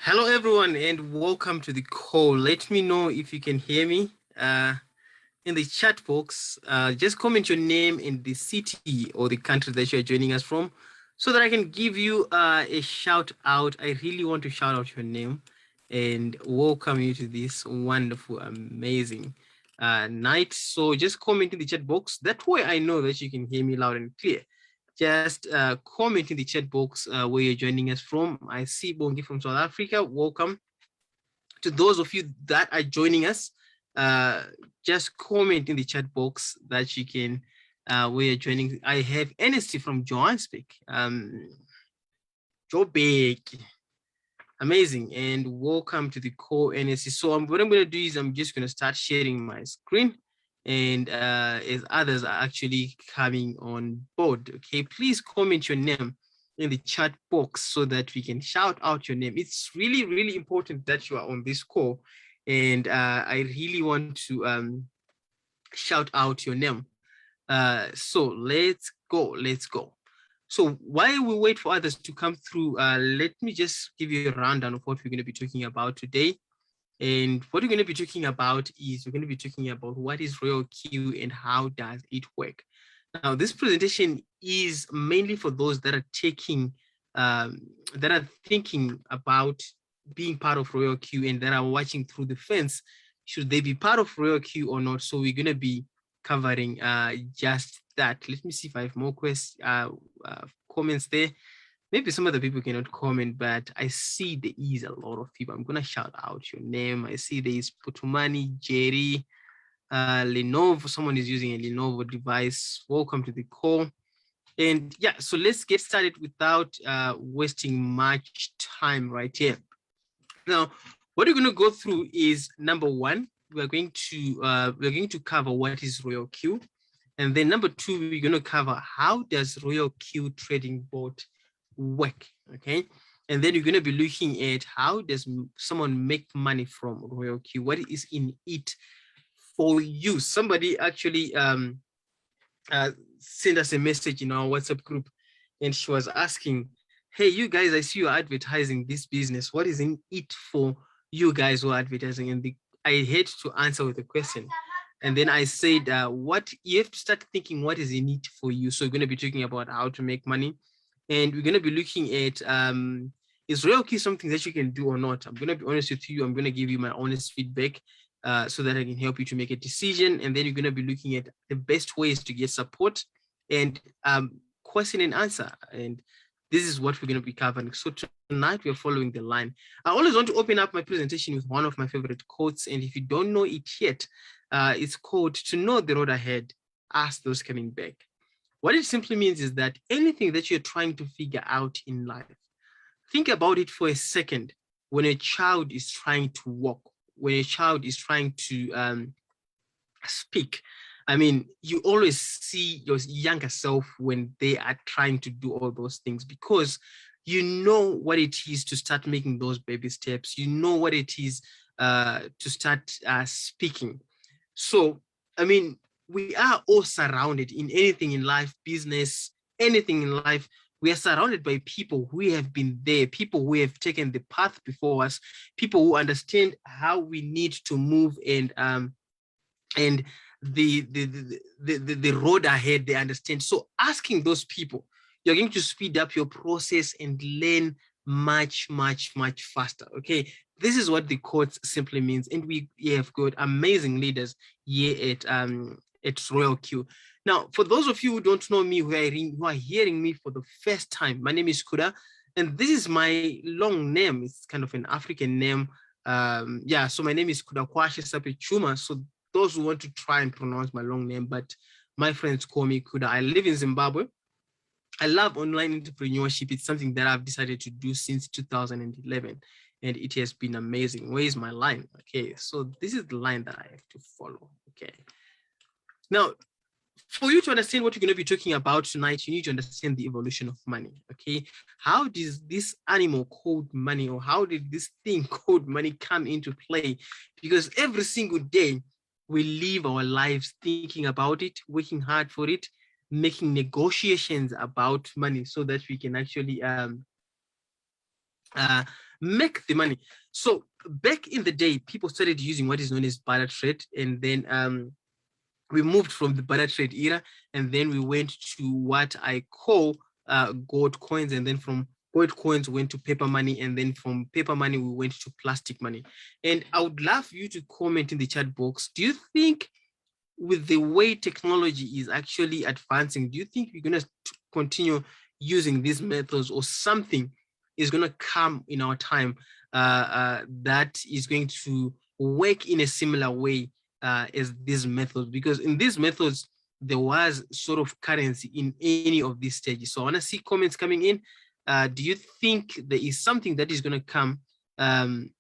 Hello, everyone, and welcome to the call. Let me know if you can hear me in the chat box. Just comment your name and the city or the country that you're joining us from so that I can give you a shout out. I really want to shout out your name and welcome you to this wonderful, amazing night. So just comment in the chat box. That way I know that you can hear me loud and clear. Just comment in the chat box where you're joining us from. I see Bongi from South Africa. Welcome. To those of you that are joining us, just comment in the chat box that you can, where you're joining. I have NST from Johannesburg. Joburg. Amazing, and welcome to the core NSC. So what I'm going to do is I'm just going to start sharing my screen, and as others are actually coming on board, okay, please comment your name in the chat box so that we can shout out your name. It's really, really important that you are on this call, and I really want to shout out your name. So let's go. So while we wait for others to come through, let me just give you a rundown of what we're going to be talking about today. And what we're going to be talking about is we're going to be talking about what is Royal Q and how does it work. Now, this presentation is mainly for those that are taking, that are thinking about being part of Royal Q and that are watching through the fence. Should they be part of Royal Q or not? So we're going to be covering just that. Let me see if I have more comments there. Maybe some of the people cannot comment, but I see there is a lot of people. I'm going to shout out your name. I see there is Putumani, Jerry, Lenovo. Someone is using a Lenovo device. Welcome to the call. And yeah, so let's get started without wasting much time right here. Now, what we're going to go through is number one, we're going to cover what is Royal Q, and then number two, we're going to cover how does Royal Q trading bot work, okay? And then you're going to be looking at how does someone make money from Royal Q, what is in it for you. Somebody actually sent us a message in our WhatsApp group, and she was asking, hey, you guys, I see you're advertising this business. What is in it for you guys who are advertising? And I had to answer with a question. And then I said, what you have to start thinking what is in it for you. So we're going to be talking about how to make money. And we're going to be looking at, is Royal Q something that you can do or not? I'm going to be honest with you. I'm going to give you my honest feedback so that I can help you to make a decision. And then you're going to be looking at the best ways to get support and question and answer. And this is what we're going to be covering. So tonight we're following the line. I always want to open up my presentation with one of my favorite quotes. And if you don't know it yet, it's called, to know the road ahead, ask those coming back. What it simply means is that anything that you're trying to figure out in life, think about it for a second. When a child is trying to walk, when a child is trying to speak, I mean, you always see your younger self when they are trying to do all those things, because you know what it is to start making those baby steps. You know what it is to start speaking. So, I mean, we are all surrounded in anything in life, business, anything in life. We are surrounded by people who have been there, people who have taken the path before us, people who understand how we need to move and the road ahead, they understand. So asking those people, you're going to speed up your process and learn much faster. Okay, this is what the quote simply means. And we have got amazing leaders here at Royal Q. Now, for those of you who don't know me, who are hearing me for the first time, my name is Kuda, and this is my long name. It's kind of an African name. Yeah, so my name is Kuda Kwashi Sapechuma. So those who want to try and pronounce my long name, but my friends call me Kuda. I live in Zimbabwe. I love online entrepreneurship. It's something that I've decided to do since 2011, and it has been amazing. Where is my line? Okay, so this is the line that I have to follow. Okay. Now, for you to understand what you're going to be talking about tonight, you need to understand the evolution of money. Okay, how does this animal called money, or how did this thing called money come into play? Because every single day we live our lives thinking about it, working hard for it, making negotiations about money so that we can actually make the money. So back in the day, people started using what is known as barter trade, and then we moved from the barter trade era, and then we went to what I call gold coins, and then from gold coins went to paper money, and then from paper money we went to plastic money. And I would love you to comment in the chat box. Do you think with the way technology is actually advancing, do you think we're going to continue using these methods, or something is going to come in our time that is going to work in a similar way as these methods? Because in these methods, there was sort of currency in any of these stages. So I want to see comments coming in. Do you think there is something that is going to come that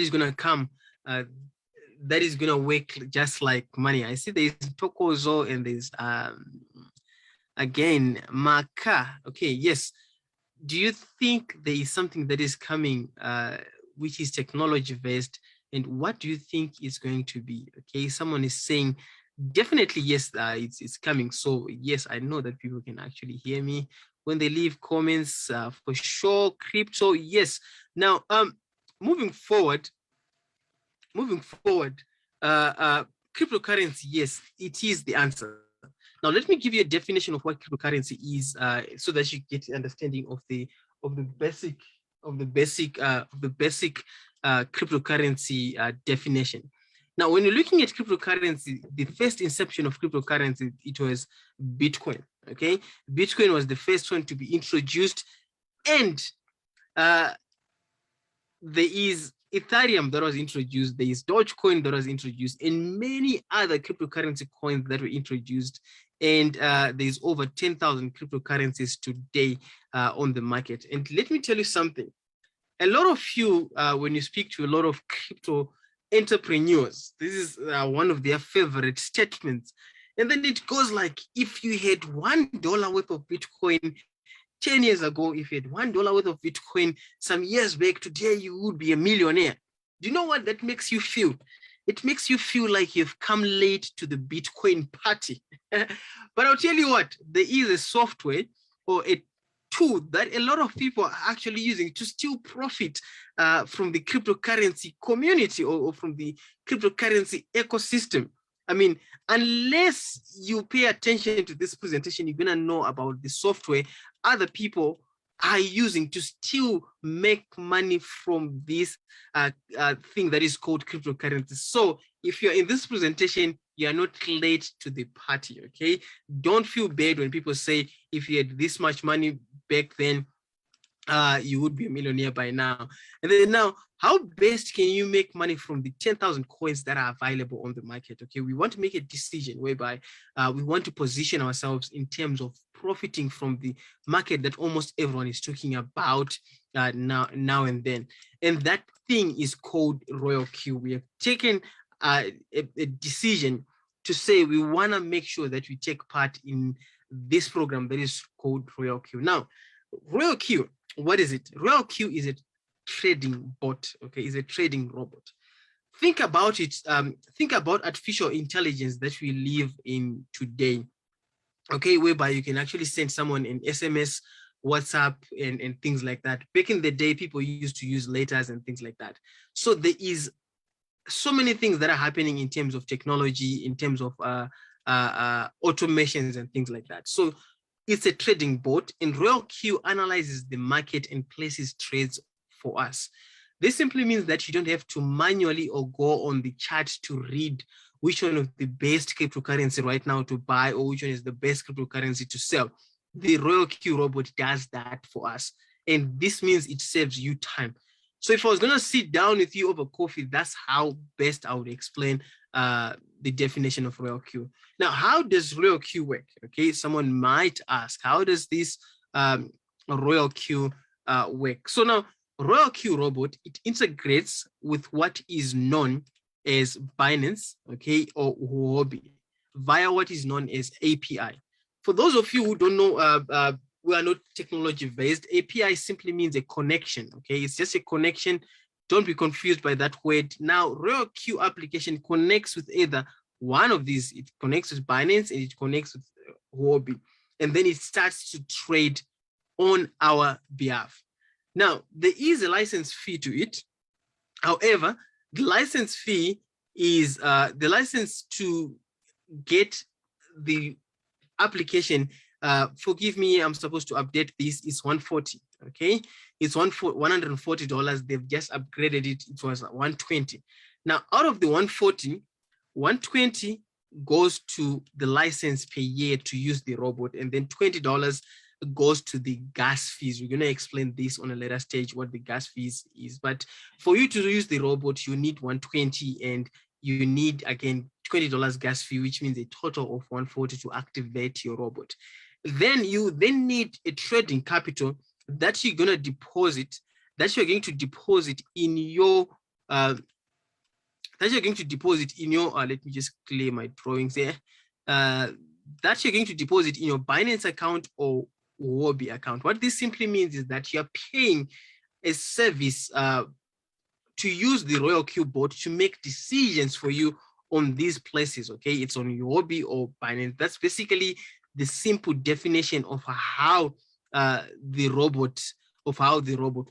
is going to work just like money? I see there's Tokozo and there's again Maka. Okay, yes. Do you think there is something that is coming which is technology based, and what do you think is going to be? Okay, someone is saying definitely yes, it's coming. So yes, I know that people can actually hear me when they leave comments for sure. Crypto, yes. Now moving forward, cryptocurrency, yes, it is the answer. Now let me give you a definition of what cryptocurrency is, so that you get an understanding of the basic cryptocurrency definition. Now, when you're looking at cryptocurrency, the first inception of cryptocurrency, it was Bitcoin. Okay, Bitcoin was the first one to be introduced, and there is Ethereum that was introduced, there is Dogecoin that was introduced, and many other cryptocurrency coins that were introduced. And there's over 10,000 cryptocurrencies today on the market. And let me tell you something. A lot of you, when you speak to a lot of crypto entrepreneurs, this is one of their favorite statements. And then it goes like, if you had $1 worth of Bitcoin 10 years ago, if you had $1 worth of Bitcoin some years back, today you would be a millionaire. Do you know what that makes you feel? It makes you feel like you've come late to the Bitcoin party. But I'll tell you what, there is a software or a tool that a lot of people are actually using to still profit from the cryptocurrency community or from the cryptocurrency ecosystem. I mean, unless you pay attention to this presentation, you're gonna know about the software other people are using to still make money from this thing that is called cryptocurrency. So if you're in this presentation, you are not late to the party, okay? Don't feel bad when people say, if you had this much money back then, you would be a millionaire by now. And then now, how best can you make money from the 10,000 coins that are available on the market? Okay, we want to make a decision whereby we want to position ourselves in terms of profiting from the market that almost everyone is talking about now and then. And that thing is called Royal Q. We have taken a decision to say we want to make sure that we take part in this program that is called Royal Q. Now, Royal Q, what is it? Royal Q is a trading bot, okay? Is a trading robot. Think about it. Think about artificial intelligence that we live in today, okay? Whereby you can actually send someone an SMS, WhatsApp, and things like that. Back in the day, people used to use letters and things like that. So there is so many things that are happening in terms of technology, in terms of automations and things like that. So it's a trading bot, and Royal Q analyzes the market and places trades for us. This simply means that you don't have to manually or go on the chart to read which one of the best cryptocurrency right now to buy or which one is the best cryptocurrency to sell. The Royal Q robot does that for us. And this means it saves you time. So if I was going to sit down with you over coffee, that's how best I would explain the definition of Royal Q. Now, how does Royal Q work? Okay, someone might ask, how does this Royal Q work? So now, Royal Q robot, it integrates with what is known as Binance, okay, or Huobi, via what is known as API. For those of you who don't know, we are not technology based. API simply means a connection, okay? It's just a connection. Don't be confused by that word. Now, Royal Q application connects with either one of these. It connects with Binance and it connects with Huobi. And then it starts to trade on our behalf. Now, there is a license fee to it. However, the license fee is the license to get the application Forgive me, I'm supposed to update this. It's 140. Okay, it's $140. They've just upgraded it. It was 120. Now, out of the 140, 120 goes to the license per year to use the robot, and then $20 goes to the gas fees. We're going to explain this on a later stage, what the gas fees is. But for you to use the robot, you need 120, and you need, again, $20 gas fee, which means a total of 140 to activate your robot. Then you then need a trading capital that you're going to deposit, that you're going to deposit in your let me just clear my drawings here, that you're going to deposit in your Binance account or Huobi account. What this simply means is that you're paying a service to use the RoyalQ bot to make decisions for you on these places. Okay, it's on Huobi or Binance. That's basically the simple definition of how the robot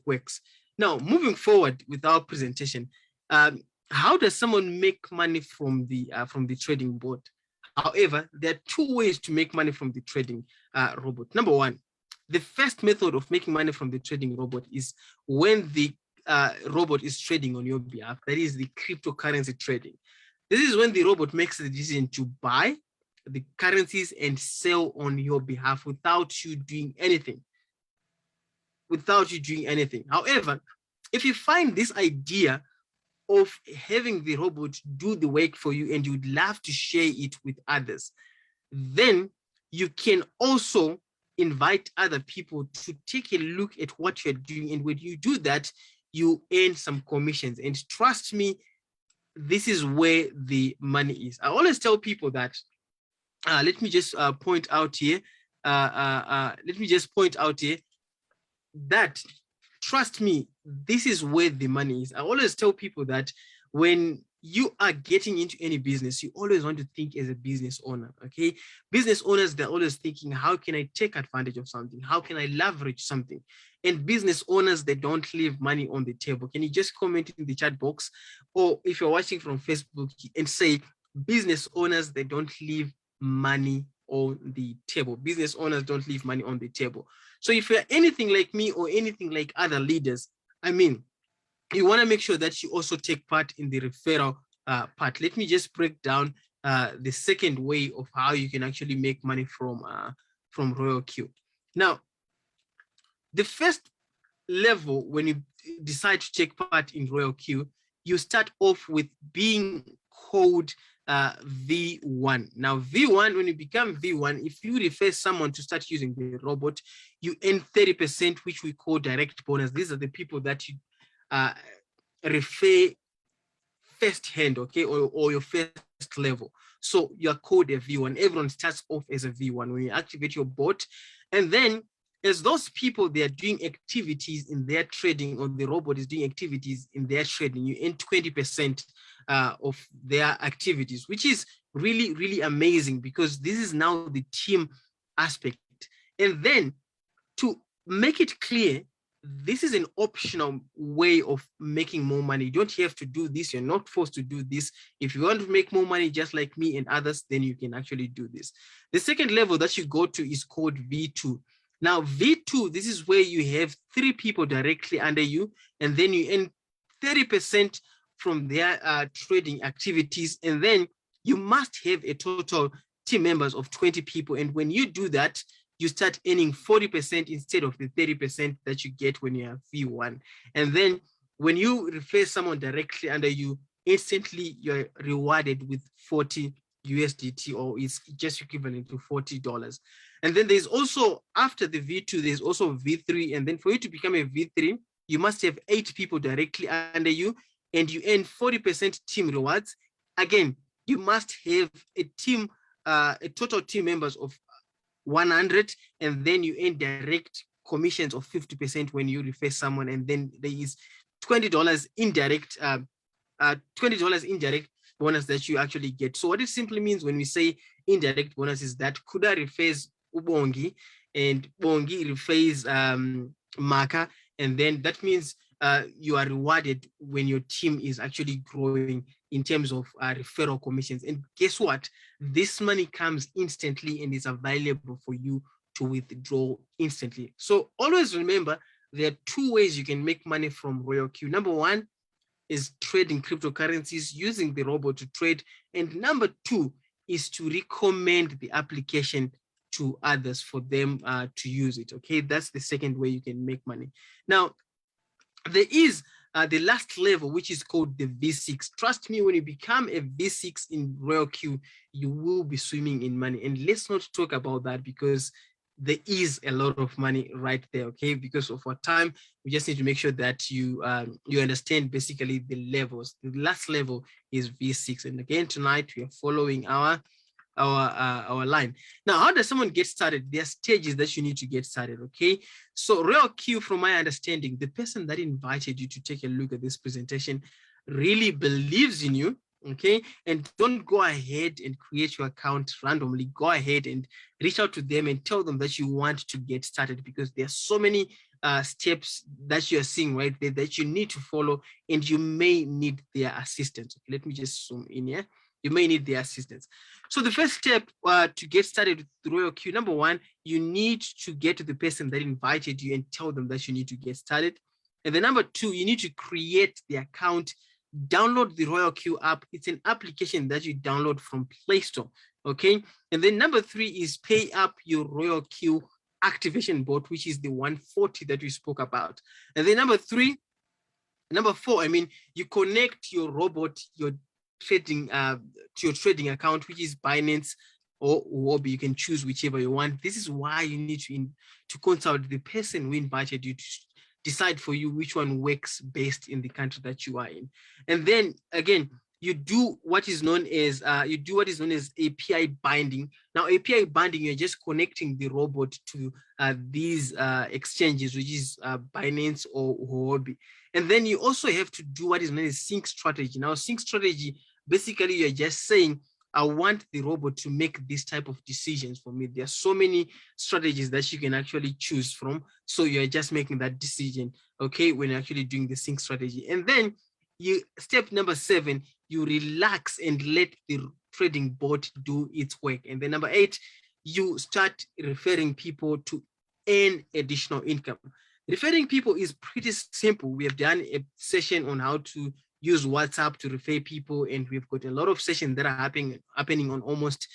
works. Now, moving forward with our presentation, how does someone make money from the trading bot? However, there are two ways to make money from the trading robot. Number one, the first method of making money from the trading robot is when the robot is trading on your behalf. That is the cryptocurrency trading. This is when the robot makes the decision to buy the currencies and sell on your behalf without you doing anything. However, if you find this idea of having the robot do the work for you and you'd love to share it with others, then you can also invite other people to take a look at what you're doing. And when you do that, you earn some commissions. And trust me, this is where the money is. I always tell people that, let me just point out here that, trust me, this is where the money is. I always tell people that when you are getting into any business, you always want to think as a business owner, okay? Business owners, they're always thinking, how can I take advantage of something? How can I leverage something? And business owners, they don't leave money on the table. Can you just comment in the chat box? Or if you're watching from Facebook, and say, business owners, they don't leave money on the table. Business owners don't leave money on the table. So if you're anything like me or anything like other leaders, I mean, you want to make sure that you also take part in the referral part. Let me just break down the second way of how you can actually make money from RoyalQ. Now, the first level, when you decide to take part in RoyalQ, you start off with being called V1. Now, V1, when you become V1, if you refer someone to start using the robot, you earn 30%, which we call direct bonus. These are the people that you refer firsthand, okay, or your first level. So you're called a V1. Everyone starts off as a V1 when you activate your bot. And then as those people, they are doing activities in their trading, or the robot is doing activities in their trading, you earn 20% of their activities, which is really, really amazing, because this is now the team aspect. And then to make it clear, this is an optional way of making more money. You don't have to do this. You're not forced to do this. If you want to make more money, just like me and others, then you can actually do this. The second level that you go to is called V2. Now, V2, this is where you have 3 people directly under you, and then you earn 30% from their trading activities. And then you must have a total team members of 20 people. And when you do that, you start earning 40% instead of the 30% that you get when you have V1. And then when you refer someone directly under you, instantly you're rewarded with 40 USDT, or it's just equivalent to $40. And then there's also, after the V2, there's also V3. And then for you to become a V3, you must have 8 people directly under you, and you earn 40% team rewards. Again, you must have a team, a total team members of 100, and then you earn direct commissions of 50% when you refer someone. And then there is $20 indirect, $20 indirect bonus that you actually get. So what it simply means when we say indirect bonus is that Kuda refers Ubongi, and Bongi refers Maka, and then that means you are rewarded when your team is actually growing in terms of referral commissions. And guess what? This money comes instantly and is available for you to withdraw instantly. So always remember, there are two ways you can make money from RoyalQ. Number one is trading cryptocurrencies using the robot to trade. And number two is to recommend the application to others for them to use it. Okay, that's the second way you can make money. Now, there is the last level, which is called the V6. Trust me, when you become a V6 in RoyalQ, you will be swimming in money. And let's not talk about that because there is a lot of money right there, okay? Because of our time, we just need to make sure that you understand basically the levels. The last level is V6. And again, tonight we are following our line. Now, how does someone get started? There are stages that you need to get started, okay? So RoyalQ, from my understanding, the person that invited you to take a look at this presentation really believes in you, okay? And don't go ahead and create your account randomly. Go ahead and reach out to them and tell them that you want to get started, because there are so many steps that you're seeing right there that you need to follow, and you may need their assistance. Okay, let me just zoom in here. You may need their assistance. So the first step to get started with RoyalQ, number one, you need to get to the person that invited you and tell them that you need to get started. And then number two, you need to create the account, download the RoyalQ app. It's an application that you download from Play Store, okay? And then number three is pay up your RoyalQ activation bot, which is the 140 that we spoke about. And then number four, you connect your robot, your trading to your trading account, which is Binance or Huobi. You can choose whichever you want. This is why you need to consult the person who invited you to decide for you which one works best in the country that you are in. And then again, you do what is known as API binding. Now, API binding, you're just connecting the robot to these exchanges, which is Binance or Huobi. And then you also have to do what is known as sync strategy. Now, sync strategy, basically, you're just saying, I want the robot to make this type of decisions for me. There are so many strategies that you can actually choose from. So you're just making that decision, okay, when you're actually doing the sync strategy. And then step number 7, you relax and let the trading bot do its work. And then number 8, you start referring people to earn additional income. Referring people is pretty simple. We have done a session on how to use WhatsApp to refer people, and we've got a lot of sessions that are happening on almost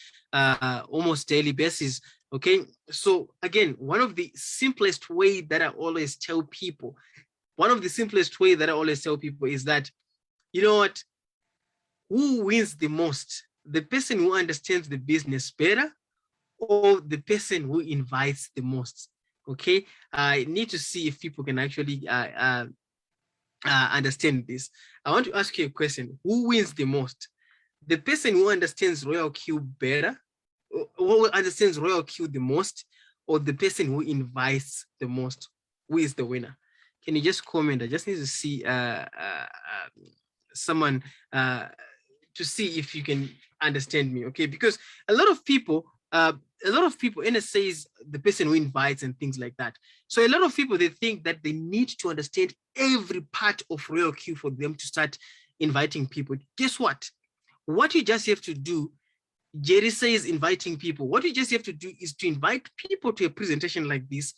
daily basis. Okay, so again, one of the simplest way that I always tell people is that, you know what, who wins the most? The person who understands the business better, or the person who invites the most? Okay, I need to see if people can actually understand this. I want to ask you a question. Who wins the most? The person who understands RoyalQ better, who understands RoyalQ the most, or the person who invites the most? Who is the winner? Can you just comment? I just need to see someone to see if you can understand me, okay? Because a lot of people, Enes says the person who invites and things like that. So a lot of people, they think that they need to understand every part of RoyalQ for them to start inviting people. Guess what? What you just have to do, Jerry says inviting people. What you just have to do is to invite people to a presentation like this.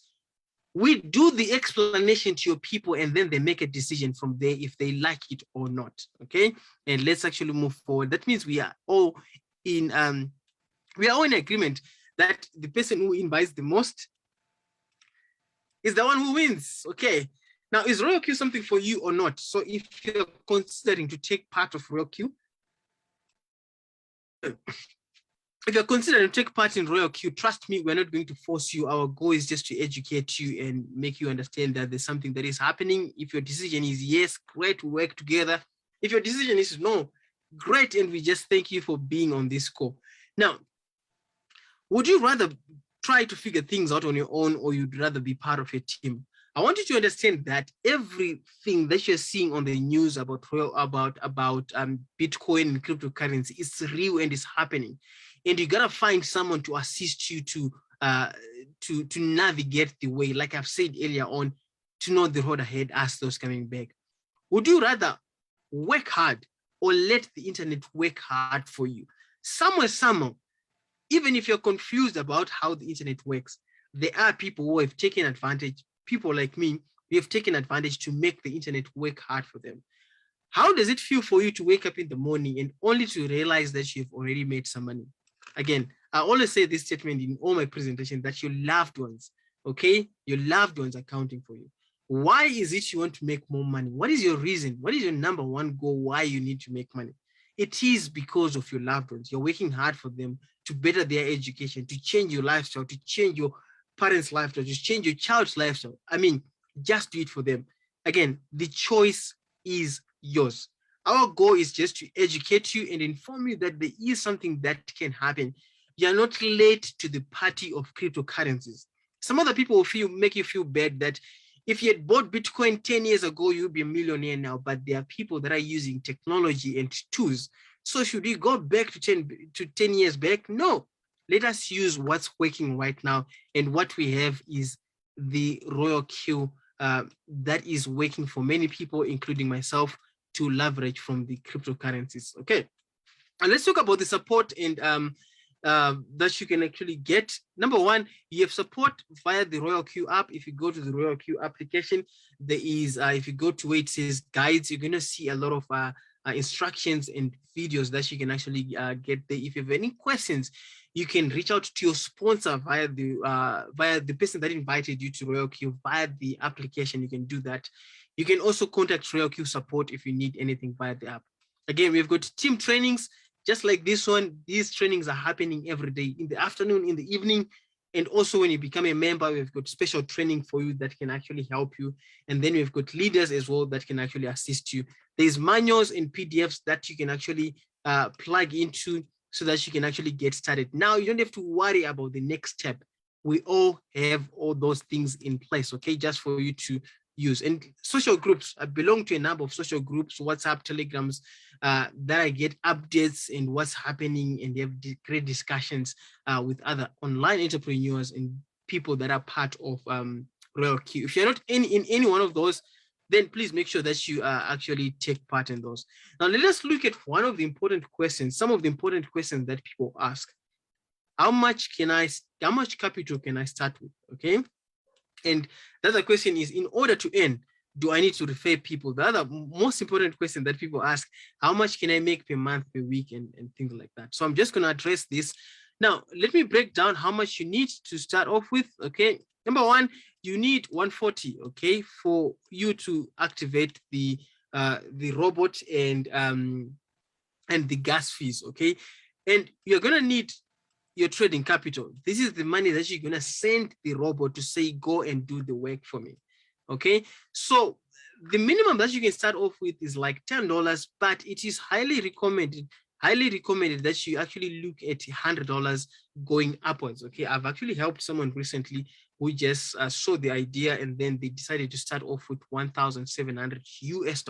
We do the explanation to your people, and then they make a decision from there if they like it or not, okay? And let's actually move forward. That means we are all in agreement that the person who invites the most is the one who wins, okay? Now, is RoyalQ something for you or not? So if you're considering to take part of RoyalQ, if you're considering to take part in RoyalQ, trust me, we're not going to force you. Our goal is just to educate you and make you understand that there's something that is happening. If your decision is yes, great, we work together. If your decision is no, great, and we just thank you for being on this call. Now, would you rather try to figure things out on your own, or you'd rather be part of a team? I want you to understand that everything that you're seeing on the news about Bitcoin and cryptocurrency is real and is happening. And you gotta find someone to assist you to navigate the way, like I've said earlier on, to know the road ahead as those coming back. Would you rather work hard or let the internet work hard for you? Somehow, even if you're confused about how the internet works, there are people who have taken advantage, people like me, we have taken advantage to make the internet work hard for them. How does it feel for you to wake up in the morning and only to realize that you've already made some money? Again, I always say this statement in all my presentations, that your loved ones, okay, your loved ones are counting for you. Why is it you want to make more money? What is your reason? What is your number one goal why you need to make money? It is because of your loved ones. You're working hard for them to better their education, to change your lifestyle, to change your parents' lifestyle, to change your child's lifestyle. I mean, just do it for them. Again, the choice is yours. Our goal is just to educate you and inform you that there is something that can happen. You are not late to the party of cryptocurrencies. Some other people will make you feel bad that if you had bought Bitcoin 10 years ago, you'd be a millionaire now. But there are people that are using technology and tools. So should we go back to 10 years back? No. Let us use what's working right now. And what we have is the Royal Q that is working for many people, including myself, to leverage from the cryptocurrencies. Okay. And let's talk about the support and that you can actually get. Number one, you have support via the Royal Q app. If you go to the Royal Q application, there is, if you go to where it says guides, you're going to see a lot of instructions and videos that you can actually get there. If you have any questions, you can reach out to your sponsor via the person that invited you to Royal Q via the application. You can do that. You can also contact Royal Q support if you need anything via the app. Again, we've got team trainings. Just like this one, these trainings are happening every day in the afternoon, in the evening, and also when you become a member, we've got special training for you that can actually help you. And then we've got leaders as well that can actually assist you. There's manuals and PDFs that you can actually plug into so that you can actually get started. Now, you don't have to worry about the next step. We all have all those things in place, okay, just for you to use. And social groups, I belong to a number of social groups, WhatsApp, Telegrams, that I get updates and what's happening, and they have great discussions with other online entrepreneurs and people that are part of Royal Q. If you're not in any one of those, then please make sure that you actually take part in those. Now, let us look at one of the important questions, some of the important questions that people ask. How much capital can I start with? Okay. And the other question is, in order to earn, do I need to refer people? The other most important question that people ask, how much can I make per month, per week, and things like that. So I'm just going to address this. Now, let me break down how much you need to start off with. Okay. Number one, you need 140, okay, for you to activate the robot and the gas fees, okay? And you're going to need your trading capital. This is the money that you're going to send the robot to say, go and do the work for me. Okay. So the minimum that you can start off with is like $10, but it is highly recommended that you actually look at $100 going upwards. Okay. I've actually helped someone recently who just saw the idea and then they decided to start off with $1,700 US.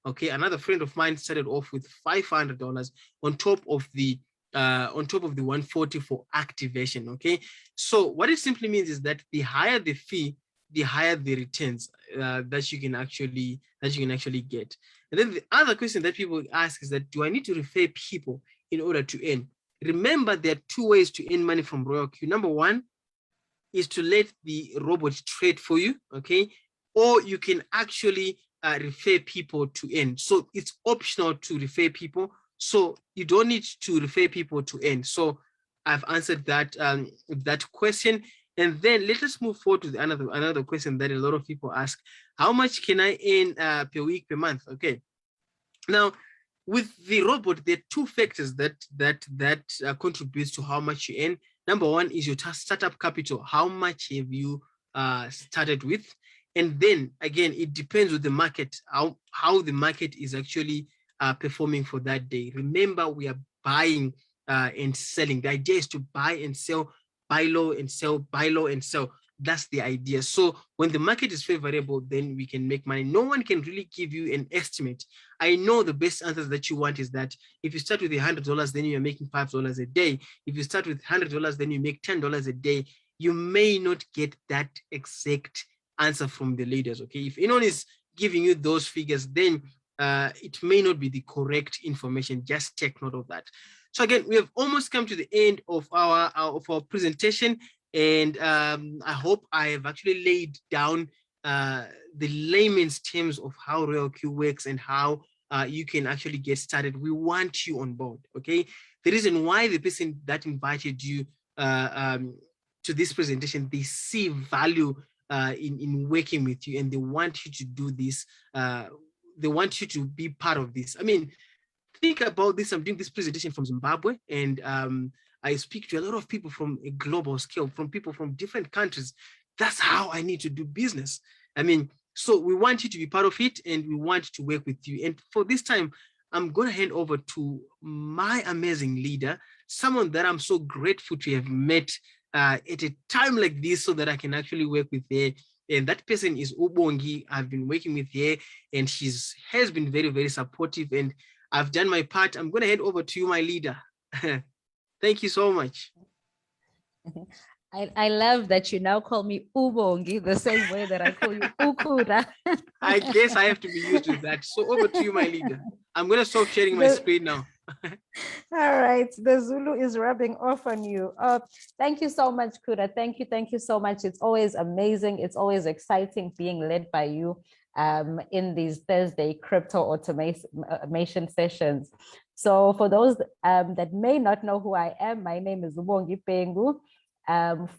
Okay. Another friend of mine started off with $500 on top of the 140 for activation. Okay, so what it simply means is that the higher the fee, the higher the returns that you can actually get. And then the other question that people ask is that, do I need to refer people in order to earn? Remember, there are two ways to earn money from Royal Q. Number one is to let the robot trade for you, okay, or you can actually refer people to earn. So it's optional to refer people. So you don't need to refer people to earn. So I've answered that question. And then let us move forward to another question that a lot of people ask. How much can I earn per week, per month? Okay. Now, with the robot, there are two factors that contributes to how much you earn. Number one is your startup capital. How much have you started with? And then again, it depends with the market, how the market is actually performing for that day. Remember, we are buying and selling. The idea is to buy and sell, buy low and sell, buy low and sell. That's the idea. So when the market is favorable, then we can make money. No one can really give you an estimate. I know the best answers that you want is that if you start with $100, then you're making $5 a day. If you start with $100, then you make $10 a day. You may not get that exact answer from the leaders. Okay, if anyone is giving you those figures, then it may not be the correct information. Just take note of that. So again, we have almost come to the end of our presentation. And I hope I have actually laid down the layman's terms of how Royal Q works and how you can actually get started. We want you on board, okay? The reason why the person that invited you to this presentation, they see value in working with you, and they want you to do this. They want you to be part of this. I mean, think about this. I'm doing this presentation from Zimbabwe, and I speak to a lot of people from a global scale, from people from different countries. That's how I need to do business. I mean, so we want you to be part of it, and we want to work with you. And for this time, I'm going to hand over to my amazing leader, someone that I'm so grateful to have met at a time like this, so that I can actually work with her. And that person is Ubongi. I've been working with her, and has been very, very supportive. And I've done my part. I'm going to hand over to you, my leader. Thank you so much. I love that you now call me Ubongi the same way that I call you Ukura. I guess I have to be used to that. So over to you, my leader. I'm going to stop sharing my screen now. All right, the Zulu is rubbing off on you. Thank you so much, Kuda. Thank you so much. It's always amazing. It's always exciting being led by you in these Thursday crypto automation sessions. So for those that may not know who I am, my name is Ubongi Pengu,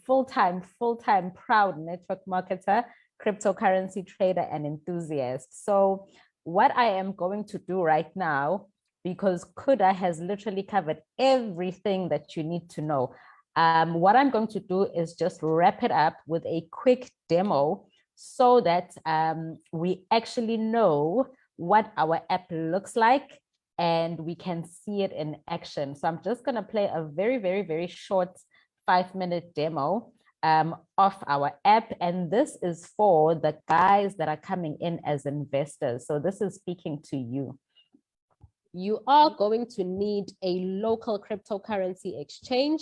full-time proud network marketer, cryptocurrency trader, and enthusiast. So what I am going to do right now, because Kuda has literally covered everything that you need to know. What I'm going to do is just wrap it up with a quick demo so that we actually know what our app looks like and we can see it in action. So I'm just going to play a very, very, very short 5-minute demo of our app. And this is for the guys that are coming in as investors. So this is speaking to you. You are going to need a local cryptocurrency exchange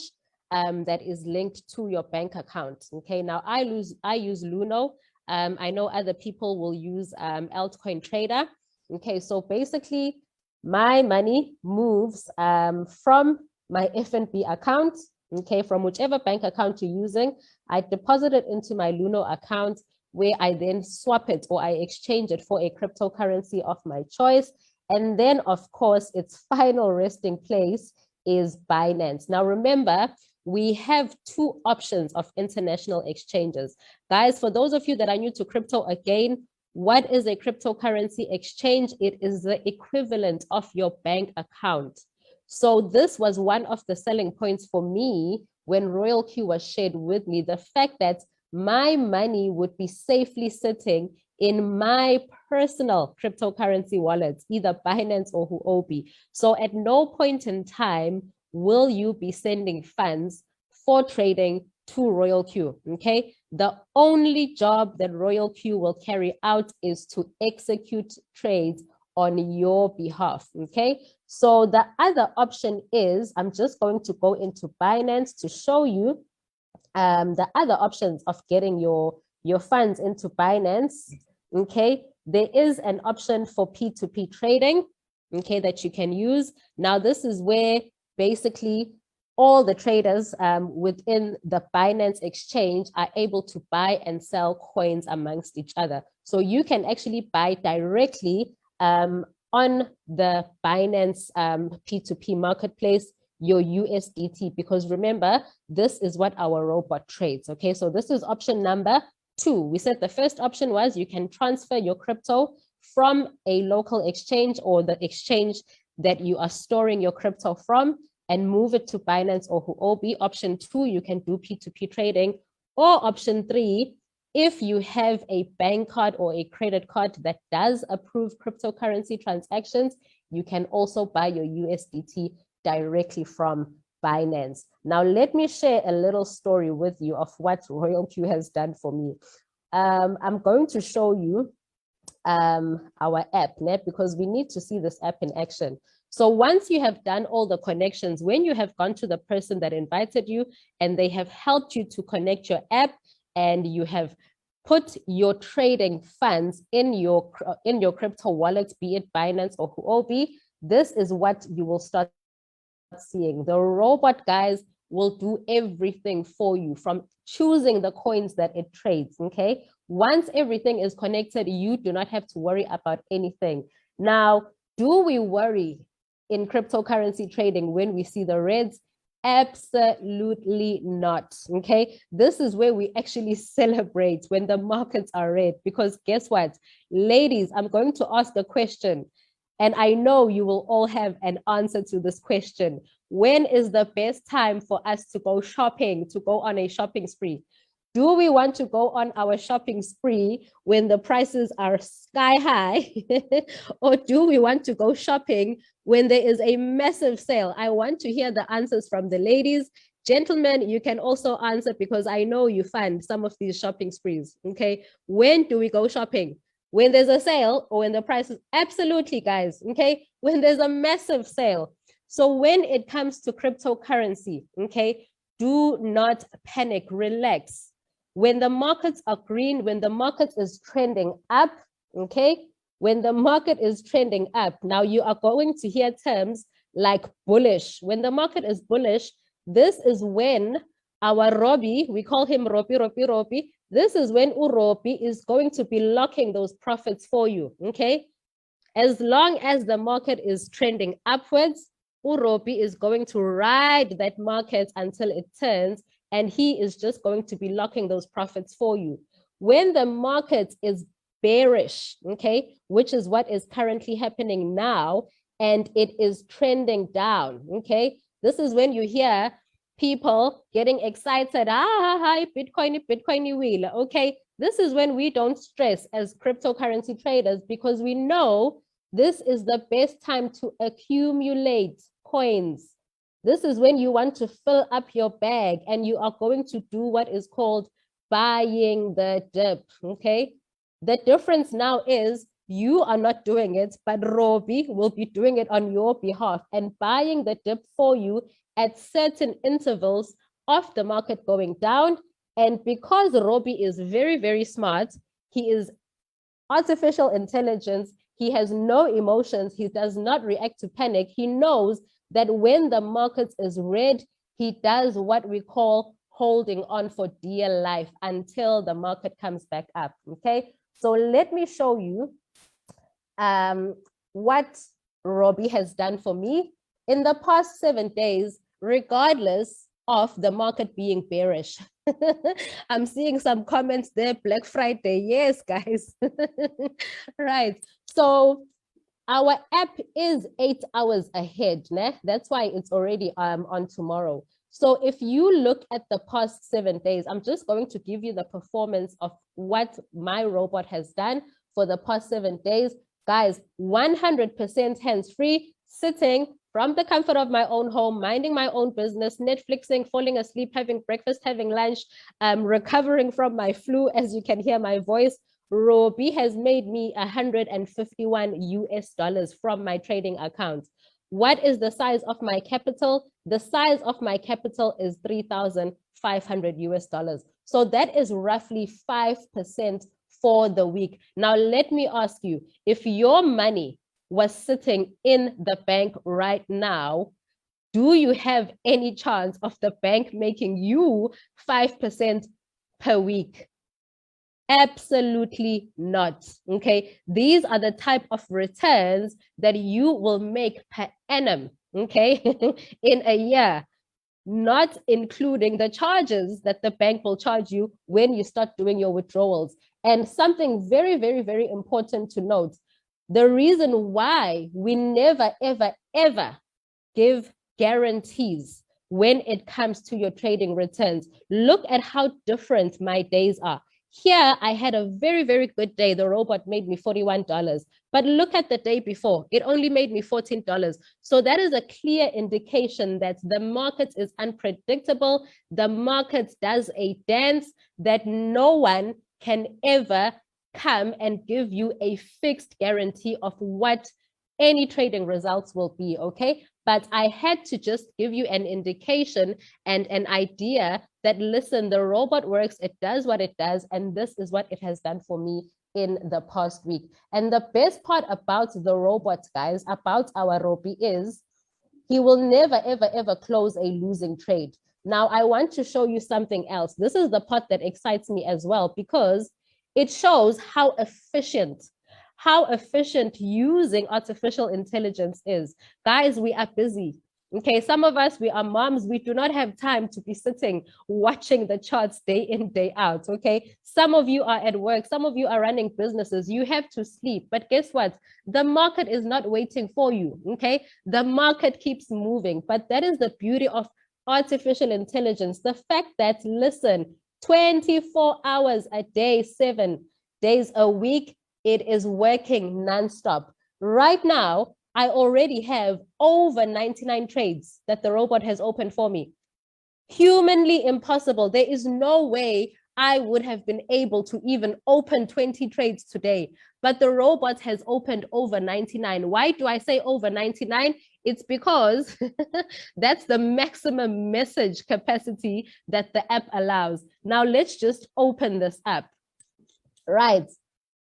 that is linked to your bank account. Okay, now I use Luno. I know other people will use Altcoin Trader. Okay, so basically my money moves from my FNB account, okay, from whichever bank account you're using. I deposit it into my Luno account, where I then swap it or I exchange it for a cryptocurrency of my choice. And then, of course, its final resting place is Binance. Now, remember, we have two options of international exchanges. Guys, for those of you that are new to crypto, again, what is a cryptocurrency exchange? It is the equivalent of your bank account. So this was one of the selling points for me when Royal Q was shared with me, the fact that my money would be safely sitting in my personal cryptocurrency wallets, either Binance or Huobi. So at no point in time will you be sending funds for trading to Royal Q, okay? The only job that Royal Q will carry out is to execute trades on your behalf, okay? So the other option is, I'm just going to go into Binance to show you the other options of getting your funds into Binance. Okay, there is an option for P2P trading, okay, that you can use. Now, this is where basically all the traders within the Binance exchange are able to buy and sell coins amongst each other. So you can actually buy directly on the Binance P2P marketplace your USDT, because remember, this is what our robot trades, okay? So this is option number 2. We said the first option was you can transfer your crypto from a local exchange or the exchange that you are storing your crypto from and move it to Binance or Huobi. Option 2, you can do P2P trading. Or option 3, if you have a bank card or a credit card that does approve cryptocurrency transactions, you can also buy your USDT directly from Binance. Now, let me share a little story with you of what Royal Q has done for me. I'm going to show you our app, Net, because we need to see this app in action. So once you have done all the connections, when you have gone to the person that invited you and they have helped you to connect your app and you have put your trading funds in your crypto wallet, be it Binance or Huobi, this is what you will start seeing. The robot guys will do everything for you, from choosing the coins that it trades, okay? Once everything is connected, you do not have to worry about anything. Now, do we worry in cryptocurrency trading when we see the reds? Absolutely not, okay? This is where we actually celebrate when the markets are red, because guess what? Ladies, I'm going to ask a question, and I know you will all have an answer to this question. When is the best time for us to go shopping, to go on a shopping spree? Do we want to go on our shopping spree when the prices are sky high? Or do we want to go shopping when there is a massive sale? I want to hear the answers from the ladies. Gentlemen, you can also answer, because I know you fund some of these shopping sprees, okay? When do we go shopping? When there's a sale or when the price is? Absolutely, guys, okay? When there's a massive sale. So when it comes to cryptocurrency, okay, do not panic, relax. When the markets are green, when the market is trending up, okay, when the market is trending up, now you are going to hear terms like bullish. When the market is bullish, this is when our Robbie, we call him Robbie, this is when Urobi is going to be locking those profits for you, okay? As long as the market is trending upwards, Urobi is going to ride that market until it turns, and he is just going to be locking those profits for you. When the market is bearish, okay, which is what is currently happening now, and it is trending down, okay, this is when you hear people getting excited, hi, Bitcoin wheel, okay? This is when we don't stress as cryptocurrency traders, because we know this is the best time to accumulate coins. This is when you want to fill up your bag, and you are going to do what is called buying the dip, okay? The difference now is you are not doing it, but Robbie will be doing it on your behalf and buying the dip for you at certain intervals of the market going down. And because Robbie is very, very smart, he is artificial intelligence, he has no emotions, he does not react to panic. He knows that when the market is red, he does what we call holding on for dear life until the market comes back up, okay? So let me show you what Robbie has done for me in the past 7 days, regardless of the market being bearish. I'm seeing some comments there, Black Friday. Yes, guys. Right. So our app is 8 hours ahead. Né? That's why it's already on tomorrow. So if you look at the past 7 days, I'm just going to give you the performance of what my robot has done for the past 7 days. Guys, 100% hands-free, sitting from the comfort of my own home, minding my own business, Netflixing, falling asleep, having breakfast, having lunch, recovering from my flu, as you can hear my voice. Robbie has made me $151 from my trading account. What is the size of my capital? The size of my capital is $3,500. So that is roughly 5% for the week. Now, let me ask you, if your money was sitting in the bank right now, do you have any chance of the bank making you 5% per week? Absolutely not, okay? These are the type of returns that you will make per annum, okay, in a year, not including the charges that the bank will charge you when you start doing your withdrawals. And something very, very, very important to note, the reason why we never, ever, ever give guarantees when it comes to your trading returns. Look at how different my days are. Here, I had a very, very good day. The robot made me $41. But look at the day before. It only made me $14. So that is a clear indication that the market is unpredictable. The market does a dance that no one can ever come and give you a fixed guarantee of what any trading results will be, okay? But I had to just give you an indication and an idea that, listen, the robot works, it does what it does, and this is what it has done for me in the past week. And the best part about the robot, guys, about our Robbie is he will never, ever, ever close a losing trade. Now, I want to show you something else. This is the part that excites me as well, because it shows how efficient using artificial intelligence is. Guys, we are busy. Okay, some of us, we are moms, we do not have time to be sitting watching the charts day in, day out. Okay, some of you are at work, some of you are running businesses, you have to sleep. But guess what? The market is not waiting for you. Okay, the market keeps moving. But that is the beauty of artificial intelligence. The fact that, listen, 24 hours a day, 7 days a week, it is working nonstop. Right now, I already have over 99 trades that the robot has opened for me. Humanly impossible. There is no way I would have been able to even open 20 trades today, but the robot has opened over 99. Why do I say over 99? It's because that's the maximum message capacity that the app allows. Now let's just open this app. Right.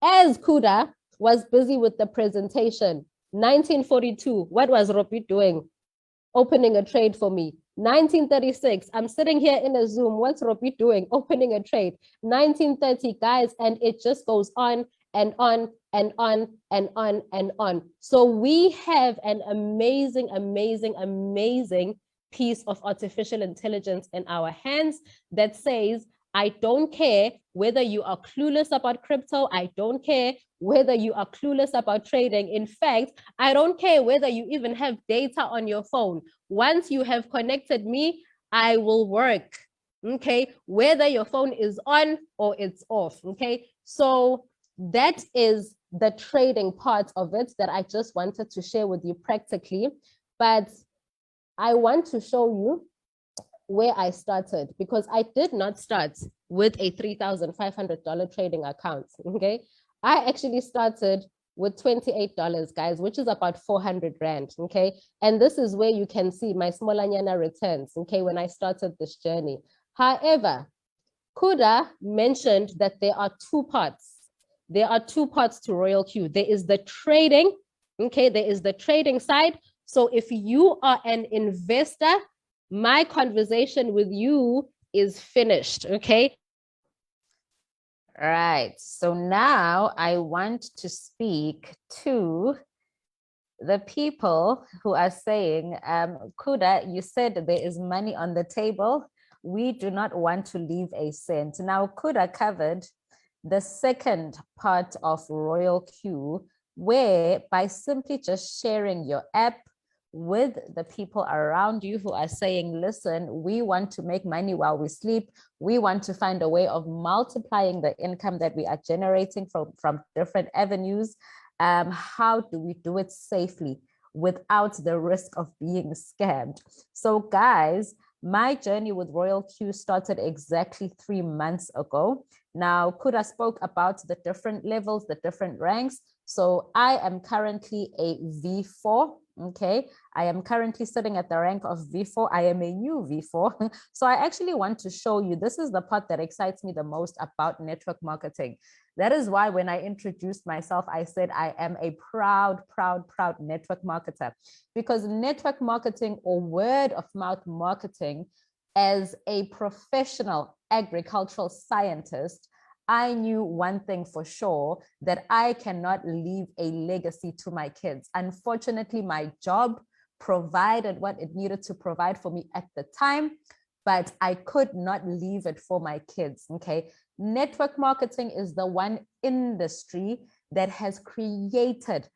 As Kuda was busy with the presentation, 1942, what was Ropi doing? Opening a trade for me. 1936, I'm sitting here in a Zoom. What's Ropi doing? Opening a trade. 1930, guys, and it just goes on and on and on and on and on. So we have an amazing, amazing, amazing piece of artificial intelligence in our hands that says, I don't care whether you are clueless about crypto. I don't care whether you are clueless about trading. In fact, I don't care whether you even have data on your phone. Once you have connected me, I will work. Okay, whether your phone is on or it's off. Okay, so that is the trading part of it that I just wanted to share with you practically. But I want to show you where I started, because I did not start with a $3,500 trading account. Okay, I actually started with $28, guys, which is about 400 Rand. Okay, and this is where you can see my Smolanyana returns. Okay, when I started this journey. However, Kuda mentioned that there are two parts. There are two parts to Royal Q. There is the trading. Okay, there is the trading side. So if you are an investor, my conversation with you is finished. Okay. Right. So now I want to speak to the people who are saying, Kuda, you said there is money on the table. We do not want to leave a cent. Now, Kuda covered the second part of Royal Q, where by simply just sharing your app with the people around you who are saying, listen, we want to make money while we sleep. We want to find a way of multiplying the income that we are generating from different avenues. How do we do it safely without the risk of being scammed? So guys, my journey with Royal Q started exactly 3 months ago. Now, Kuda spoke about the different levels, the different ranks. So I am currently a V4. Okay, I am currently sitting at the rank of V4. I am a new V4. So I actually want to show you, this is the part that excites me the most about network marketing. That is why when I introduced myself, I said I am a proud network marketer, because network marketing, or word of mouth marketing, as a professional agricultural scientist, I knew one thing for sure, that I cannot leave a legacy to my kids. Unfortunately, my job provided what it needed to provide for me at the time, but I could not leave it for my kids. Okay. Network marketing is the one industry that has created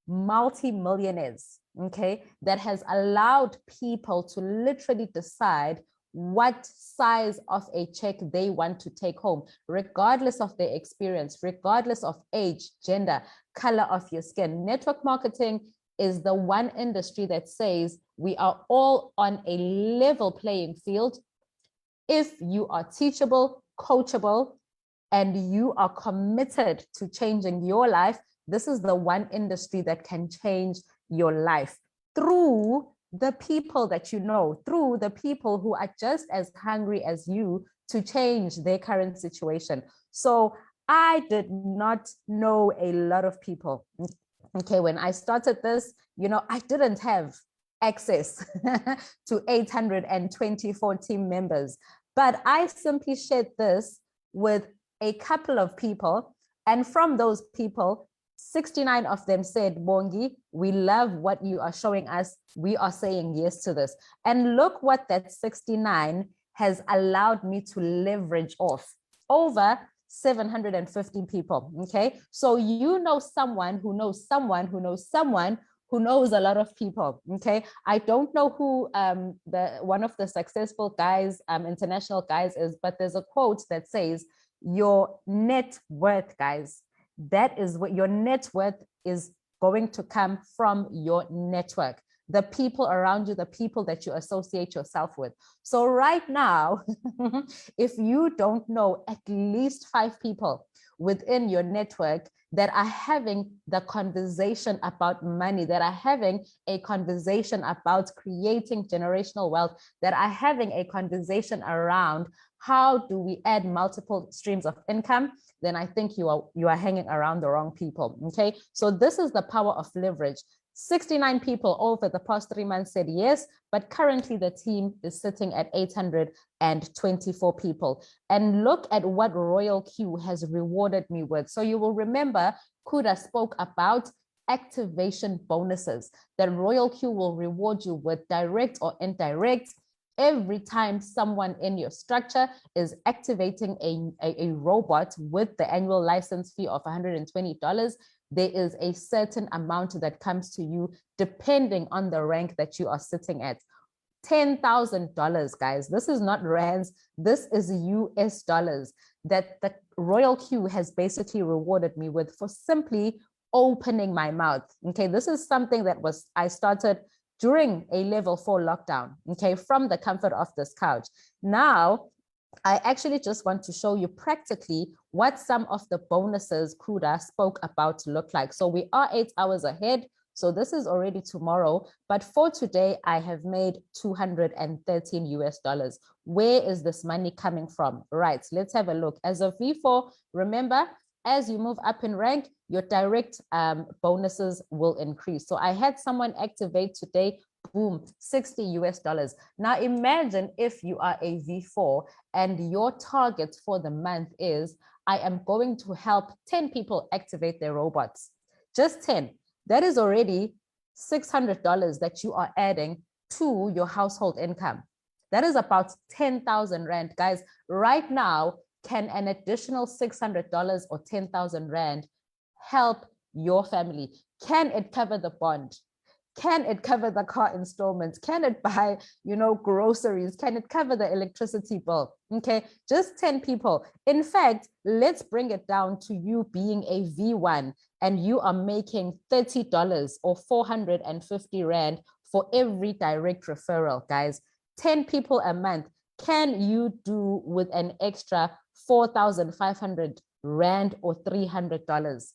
multi-millionaires, okay, that has allowed people to literally decide what size of a check they want to take home, regardless of their experience, regardless of age, gender, color of your skin. Network marketing is the one industry that says we are all on a level playing field. If you are teachable, coachable, and you are committed to changing your life, this is the one industry that can change your life through the people that you know, through the people who are just as hungry as you to change their current situation. So I did not know a lot of people. Okay, when I started this, I didn't have access to 824 team members. But I simply shared this with a couple of people, and from those people, 69 of them said, Bongi, we love what you are showing us. We are saying yes to this. And look what that 69 has allowed me to leverage off over 750 people. Okay. So you know someone who knows someone who knows someone who knows a lot of people. Okay. I don't know who one of the successful guys, international guys is, but there's a quote that says, your net worth, guys, that is what your net worth is going to come from your network, the people around you, the people that you associate yourself with. So right now, if you don't know at least 5 people within your network that are having the conversation about money, that are having a conversation about creating generational wealth, that are having a conversation around how do we add multiple streams of income, then I think you are hanging around the wrong people. Okay, so this is the power of leverage. 69 people over the past 3 months said yes, but currently the team is sitting at 824 people. And look at what Royal Q has rewarded me with. So you will remember Kuda spoke about activation bonuses that Royal Q will reward you with, direct or indirect. Every time someone in your structure is activating a robot with the annual license fee of $120, there is a certain amount that comes to you depending on the rank that you are sitting at. $10,000, guys. This is not rands. This is US dollars that the Royal Q has basically rewarded me with for simply opening my mouth. Okay, this is something that I started during a level 4 lockdown, okay, from the comfort of this couch. Now, I actually just want to show you practically what some of the bonuses Kuda spoke about look like. So we are 8 hours ahead. So this is already tomorrow, but for today, I have made $213 US. Where is this money coming from? Right, let's have a look. As a V4, remember, as you move up in rank, your direct bonuses will increase. So I had someone activate today, boom, $60 US. Now imagine if you are a V4 and your target for the month is, I am going to help 10 people activate their robots, just 10. That is already $600 that you are adding to your household income. That is about 10,000 Rand. Guys, right now, can an additional $600 or 10,000 Rand help your family? Can it cover the bond? Can it cover the car installments? Can it buy, groceries? Can it cover the electricity bill? Okay, just 10 people. In fact, let's bring it down to you being a V1 and you are making $30 or 450 Rand for every direct referral, guys. 10 people a month. Can you do with an extra 4,500 Rand or $300?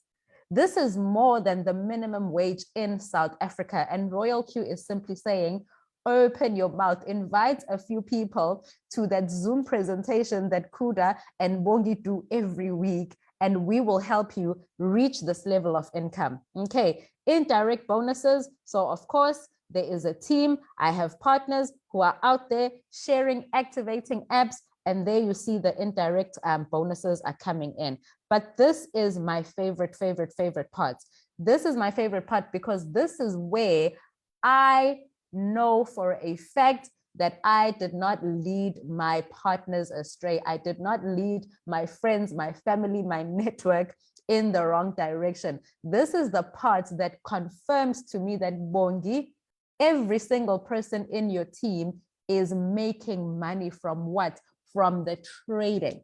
This is more than the minimum wage in South Africa. And Royal Q is simply saying, open your mouth, invite a few people to that Zoom presentation that Kuda and Bongi do every week, and we will help you reach this level of income. Okay, indirect bonuses. So of course, there is a team. I have partners who are out there sharing, activating apps, and there you see the indirect bonuses are coming in. But this is my favorite part. This is my favorite part because this is where I know for a fact that I did not lead my partners astray. I did not lead my friends, my family, my network in the wrong direction. This is the part that confirms to me that Bongi, every single person in your team is making money from what? From the trading.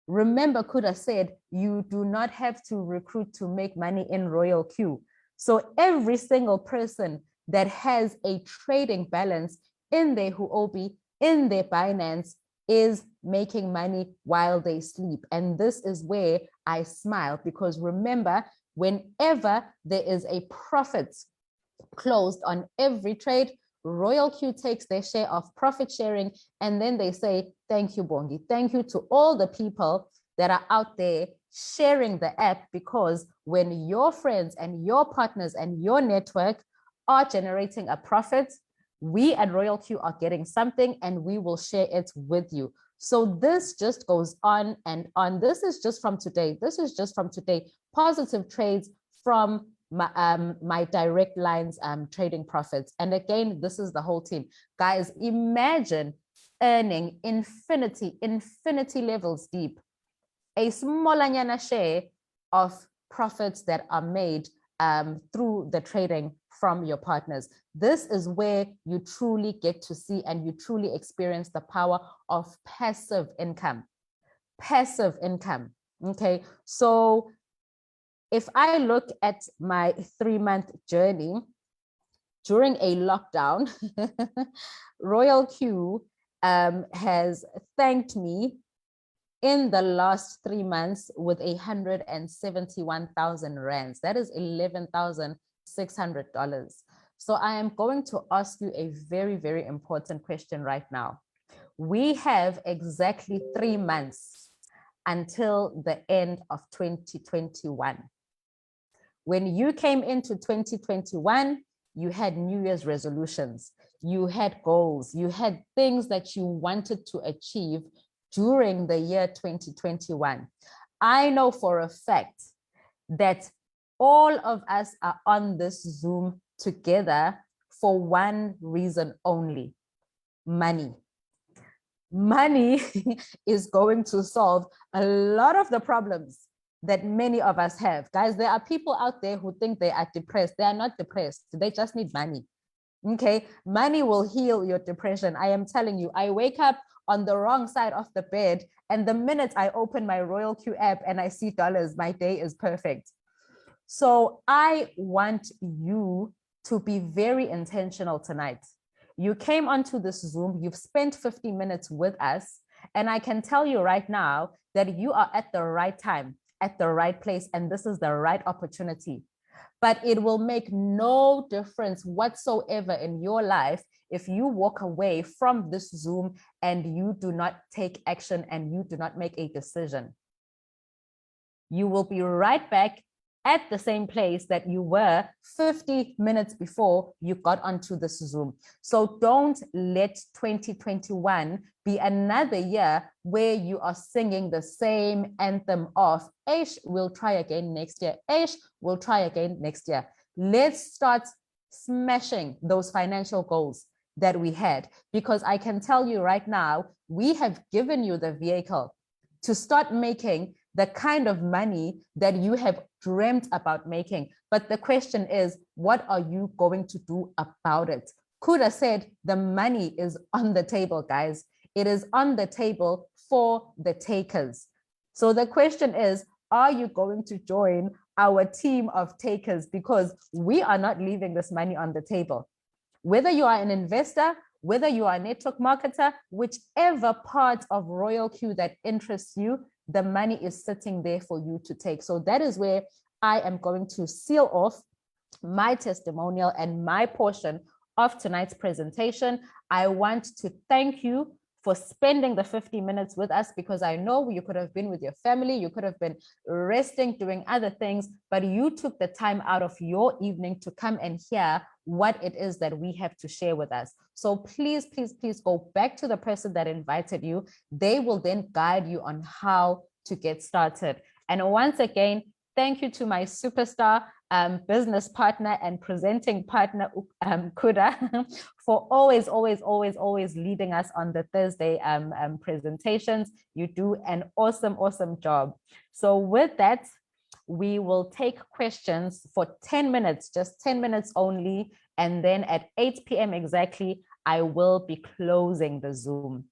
Remember, Kuda said, you do not have to recruit to make money in Royal Q. So every single person that has a trading balance in their Huobi, in their Binance, is making money while they sleep. And this is where I smile, because remember, whenever there is a profit closed on every trade, Royal Q takes their share of profit sharing, and then they say, thank you, Bongi. Thank you to all the people that are out there sharing the app, because when your friends and your partners and your network are generating a profit, we at Royal Q are getting something and we will share it with you. So this just goes on and on. This is just from today. This is just from today. Positive trades from my direct lines trading profits. And again, this is the whole team. Guys, imagine earning infinity levels deep, a small share of profits that are made through the trading from your partners. This is where you truly get to see and you truly experience the power of passive income. Passive income. Okay, so if I look at my 3-month journey during a lockdown, Royal Q has thanked me in the last 3 months with 171,000 rands. That is $11,600. So I am going to ask you a very, very important question right now. We have exactly 3 months until the end of 2021. When you came into 2021, you had New Year's resolutions, you had goals, you had things that you wanted to achieve during the year 2021. I know for a fact that all of us are on this Zoom together for one reason only: money. Money is going to solve a lot of the problems that many of us have. Guys, there are people out there who think they are depressed. They are not depressed. They just need money. Okay, money will heal your depression. I am telling you, I wake up on the wrong side of the bed, and the minute I open my Royal Q app and I see dollars, my day is perfect. So I want you to be very intentional tonight. You came onto this Zoom, you've spent 50 minutes with us, and I can tell you right now that you are at the right time, at the right place, and this is the right opportunity. But it will make no difference whatsoever in your life if you walk away from this Zoom and you do not take action and you do not make a decision. You will be right back at the same place that you were 50 minutes before you got onto this Zoom. So don't let 2021 be another year where you are singing the same anthem of, Aish, we'll try again next year. Aish, we'll try again next year. Let's start smashing those financial goals that we had, because I can tell you right now, we have given you the vehicle to start making the kind of money that you have dreamt about making. But the question is, what are you going to do about it? Kuda said the money is on the table, guys. It is on the table for the takers. So the question is, are you going to join our team of takers? Because we are not leaving this money on the table. Whether you are an investor, whether you are a network marketer, whichever part of Royal Q that interests you, the money is sitting there for you to take. So that is where I am going to seal off my testimonial and my portion of tonight's presentation. I want to thank you for spending the 50 minutes with us, because I know you could have been with your family, you could have been resting, doing other things, but you took the time out of your evening to come and hear what it is that we have to share with us. So please, please, please go back to the person that invited you. They will then guide you on how to get started. And once again, thank you to my superstar business partner and presenting partner, Kuda, for always leading us on the Thursday presentations. You do an awesome job. So with that, we will take questions for 10 minutes, just 10 minutes only. And then at 8 p.m. exactly, I will be closing the Zoom.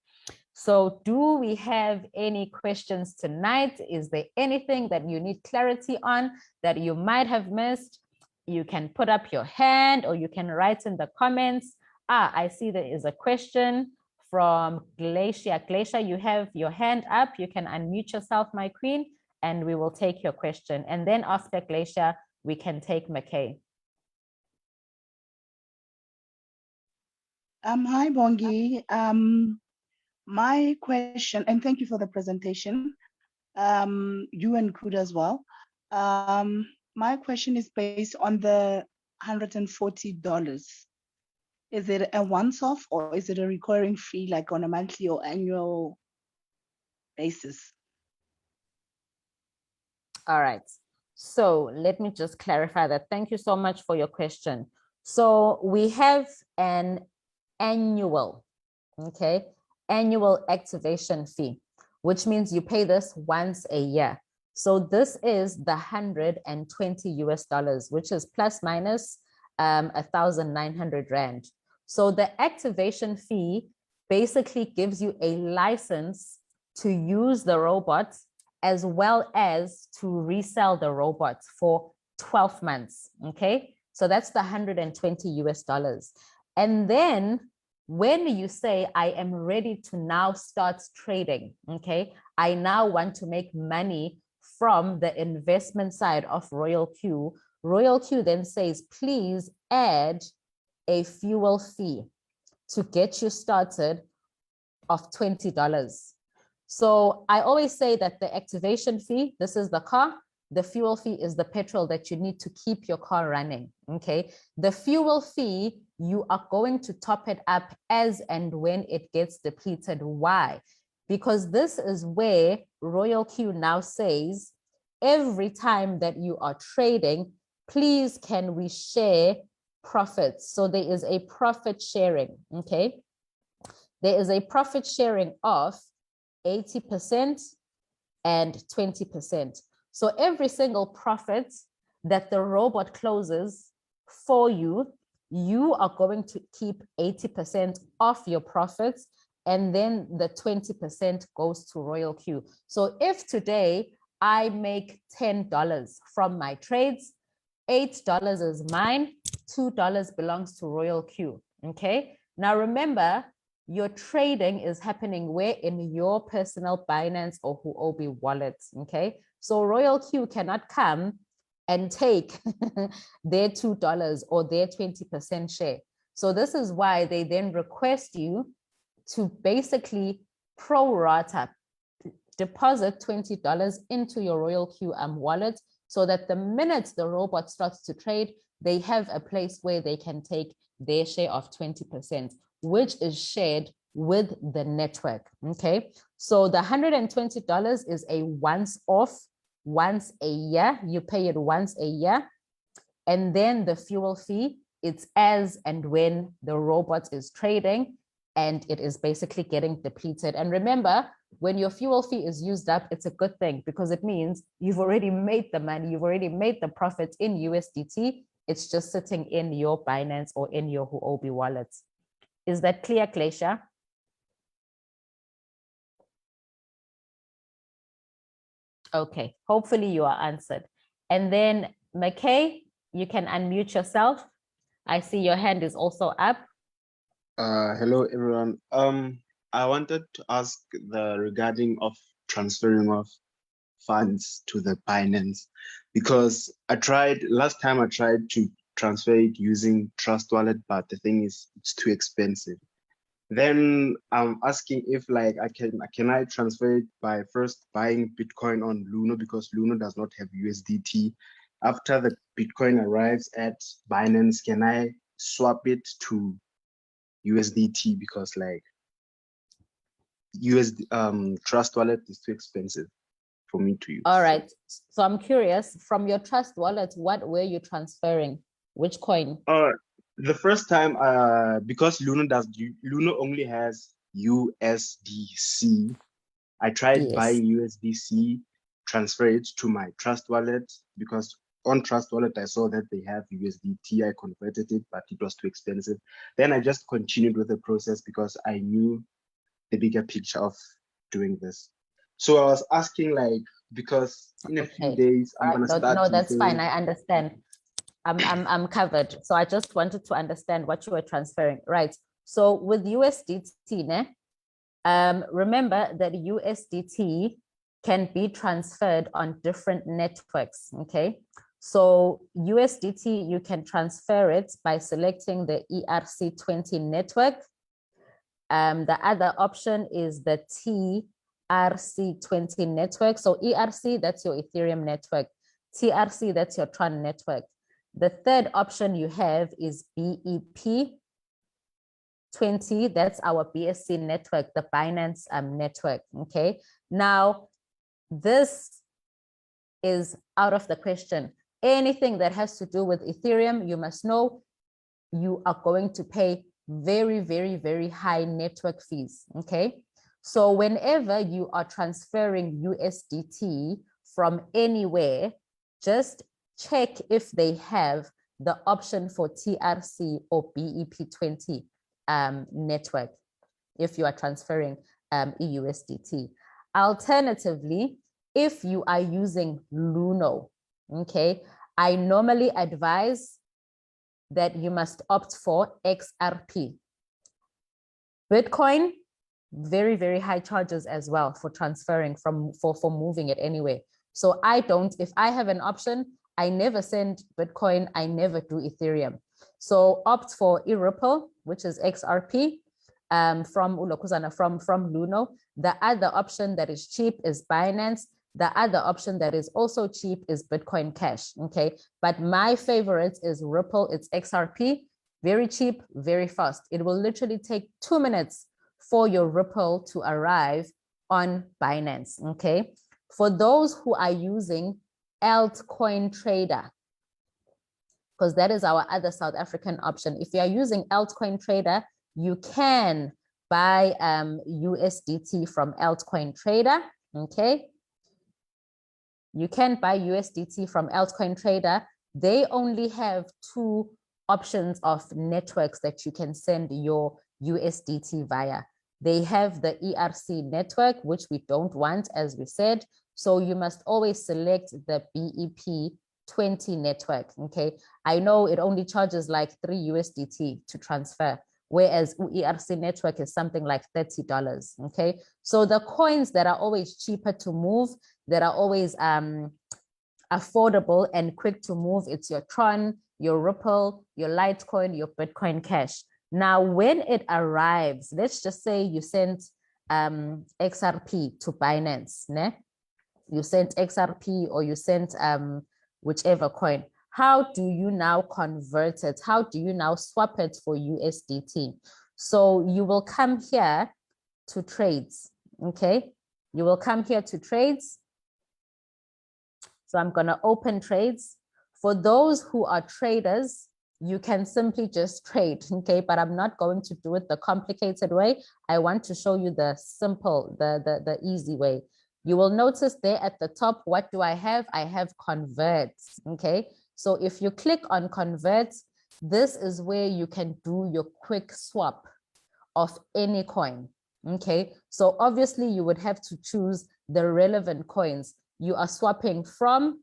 So do we have any questions tonight? Is there anything that you need clarity on that you might have missed? You can put up your hand or you can write in the comments. I see there is a question from Glacia. Glacia, you have your hand up. You can unmute yourself, my queen, and we will take your question. And then after Glacia, we can take McKay. Hi, Bongi. My question, and thank you for the presentation, you and Kuda as well. My question is based on the $140. Is it a once-off or is it a recurring fee, like on a monthly or annual basis? All right. So let me just clarify that. Thank you so much for your question. So we have an annual, okay, annual activation fee, which means you pay this once a year. So this is the 120 US dollars, which is plus minus 1,900 Rand. So the activation fee basically gives you a license to use the robot as well as to resell the robots for 12 months, okay? So that's the 120 US dollars. And then when you say, I am ready to now start trading, okay? I now want to make money from the investment side of Royal Q. Royal Q then says, please add a fuel fee to get you started of $20. So I always say that the activation fee, this is the car, the fuel fee is the petrol that you need to keep your car running, okay? The fuel fee, you are going to top it up as and when it gets depleted. Why? Because this is where Royal Q now says, every time that you are trading, please can we share profits? So there is a profit sharing, okay? There is a profit sharing of 80% and 20%. So every single profit that the robot closes for you, you are going to keep 80% of your profits, and then the 20% goes to Royal Q. So if today I make $10 from my trades, $8 is mine, $2 belongs to Royal Q, okay? Now remember, your trading is happening where? In your personal Binance or Huobi wallets, okay? So Royal Q cannot come and take their $2 or their 20% share. So this is why they then request you to basically pro rata deposit $20 into your Royal Q wallet, so that the minute the robot starts to trade, they have a place where they can take their share of 20%, which is shared with the network, okay? So the $120 is a once-off, once a year. You pay it once a year. And then the fuel fee, it's as and when the robot is trading and it is basically getting depleted. And remember, when your fuel fee is used up, it's a good thing because it means you've already made the money, you've already made the profit in USDT. It's just sitting in your Binance or in your Huobi wallets. Is that clear, Klesha? Okay, hopefully you are answered. And then McKay, you can unmute yourself. I see your hand is also up. Hello everyone. I wanted to ask regarding of transferring of funds to the Binance, because last time I tried to transfer it using Trust Wallet, but the thing is it's too expensive. Then I'm asking if like can I transfer it by first buying Bitcoin on Luno, because Luno does not have USDT. After the Bitcoin arrives at Binance, can I swap it to USDT, because like Trust Wallet is too expensive for me to use. All right. So I'm curious, from your Trust Wallet, what were you transferring? Which coin? The first time, because Luno only has USDC. I tried buying USDC, transfer it to my Trust Wallet, because on Trust Wallet I saw that they have USDT. I converted it, but it was too expensive. Then I just continued with the process because I knew the bigger picture of doing this. So I was asking, like, because in a few days I'm gonna start. No, that's fine. I understand. I'm covered. So I just wanted to understand what you were transferring, right? So with USDT, remember that USDT can be transferred on different networks, okay? So USDT, you can transfer it by selecting the ERC20 network. The other option is the TRC20 network. So ERC, that's your Ethereum network. TRC, that's your Tron network. The third option you have is BEP 20. That's our BSC network, the Binance network. Okay. Now, this is out of the question. Anything that has to do with Ethereum, you must know you are going to pay very, very, very high network fees. Okay. So whenever you are transferring USDT from anywhere, just check if they have the option for TRC or BEP20 network if you are transferring EUSDT. Alternatively, if you are using Luno, okay, I normally advise that you must opt for XRP. Bitcoin, very, very high charges as well for transferring for moving it anywhere. So I don't, if I have an option, I never send Bitcoin, I never do Ethereum. So opt for eRipple, which is XRP from Ulokuzana, from Luno. The other option that is cheap is Binance. The other option that is also cheap is Bitcoin Cash, okay? But my favorite is Ripple, it's XRP, very cheap, very fast. It will literally take 2 minutes for your Ripple to arrive on Binance, okay? For those who are using Altcoin Trader, because that is our other South African option. If you are using Altcoin Trader, you can buy USDT from Altcoin Trader, okay? You can buy USDT from Altcoin Trader. They only have 2 options of networks that you can send your USDT via. They have the ERC network, which we don't want, as we said. So you must always select the BEP20 network, okay? I know it only charges like 3 USDT to transfer, whereas ERC network is something like $30, okay? So the coins that are always cheaper to move, that are always affordable and quick to move, it's your Tron, your Ripple, your Litecoin, your Bitcoin Cash. Now, when it arrives, let's just say you sent XRP to Binance, né? You sent XRP or you sent whichever coin. How do you now convert it? How do you now swap it for USDT? So you will come here to trades, okay? You will come here to trades. So I'm gonna open trades. For those who are traders, you can simply just trade, okay? But I'm not going to do it the complicated way. I want to show you the simple, the easy way. You will notice there at the top, what do I have? I have converts, okay? So if you click on converts, this is where you can do your quick swap of any coin, okay? So obviously you would have to choose the relevant coins. You are swapping from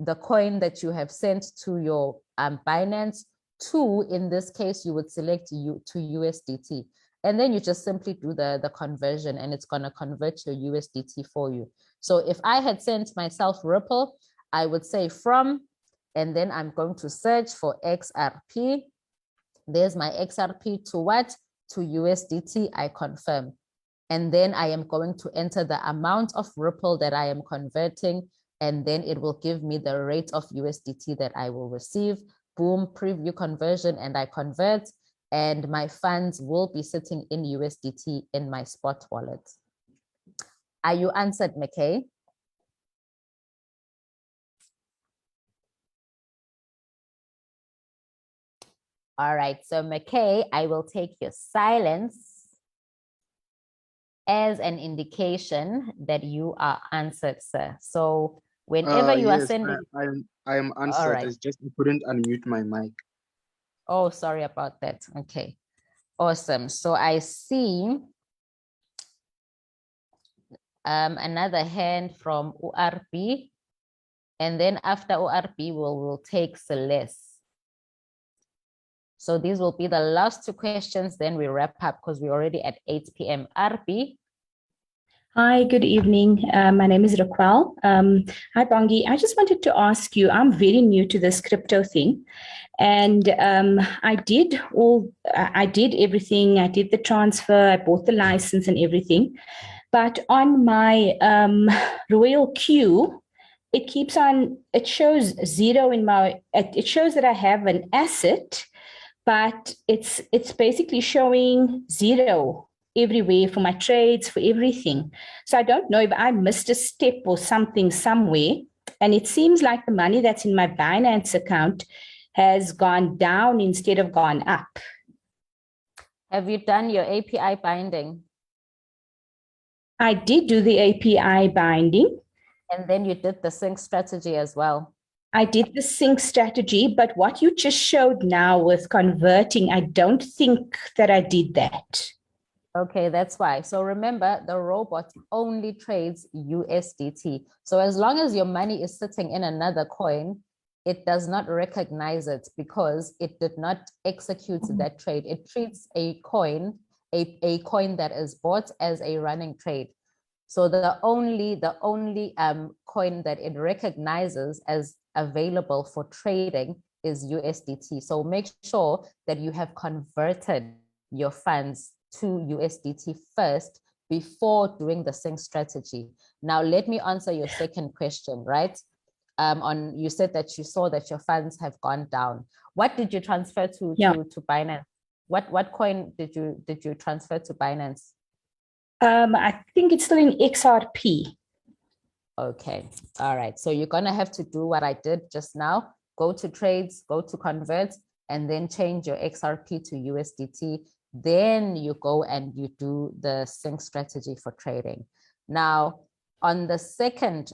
the coin that you have sent to your Binance to, in this case, you would select to USDT. And then you just simply do the conversion and it's gonna convert your USDT for you. So if I had sent myself Ripple, I would say from, and then I'm going to search for XRP. There's my XRP to what? To USDT, I confirm. And then I am going to enter the amount of Ripple that I am converting, and then it will give me the rate of USDT that I will receive. Boom, preview conversion, and I convert, and my funds will be sitting in USDT in my spot wallet. Are you answered, McKay? All right, so McKay, I will take your silence as an indication that you are answered, sir. So whenever you are sending... I am answered. Right. It's just I couldn't unmute my mic. Oh, sorry about that. Okay, awesome. So I see another hand from ORP, and then after ORP, we'll take Celeste. So these will be the last 2 questions, then we wrap up because we're already at 8 p.m. RP. Hi, good evening. My name is Raquel. Hi, Bongi. I just wanted to ask you, I'm very new to this crypto thing. And I did everything. I did the transfer, I bought the license and everything. But on my Royal Queue, it keeps on, it shows zero in my, it shows that I have an asset, but it's basically showing zero everywhere for my trades, for everything. So I don't know if I missed a step or something somewhere. And it seems like the money that's in my Binance account has gone down instead of gone up. Have you done your API binding? I did do the API binding. And then you did the sync strategy as well. I did the sync strategy, but what you just showed now with converting, I don't think that I did that. Okay, that's why. So remember, the robot only trades USDT. So as long as your money is sitting in another coin, it does not recognize it because it did not execute that trade. It treats a coin, a coin that is bought as a running trade. So the only coin that it recognizes as available for trading is USDT. So make sure that you have converted your funds to USDT first before doing the sync strategy. Now, let me answer your second question, right? You said that you saw that your funds have gone down. What did you transfer to Binance? What coin did you transfer to Binance? I think it's still in XRP. Okay, all right. So you're gonna have to do what I did just now. Go to trades, go to convert, and then change your XRP to USDT. Then you go and you do the sync strategy for trading. Now, on the second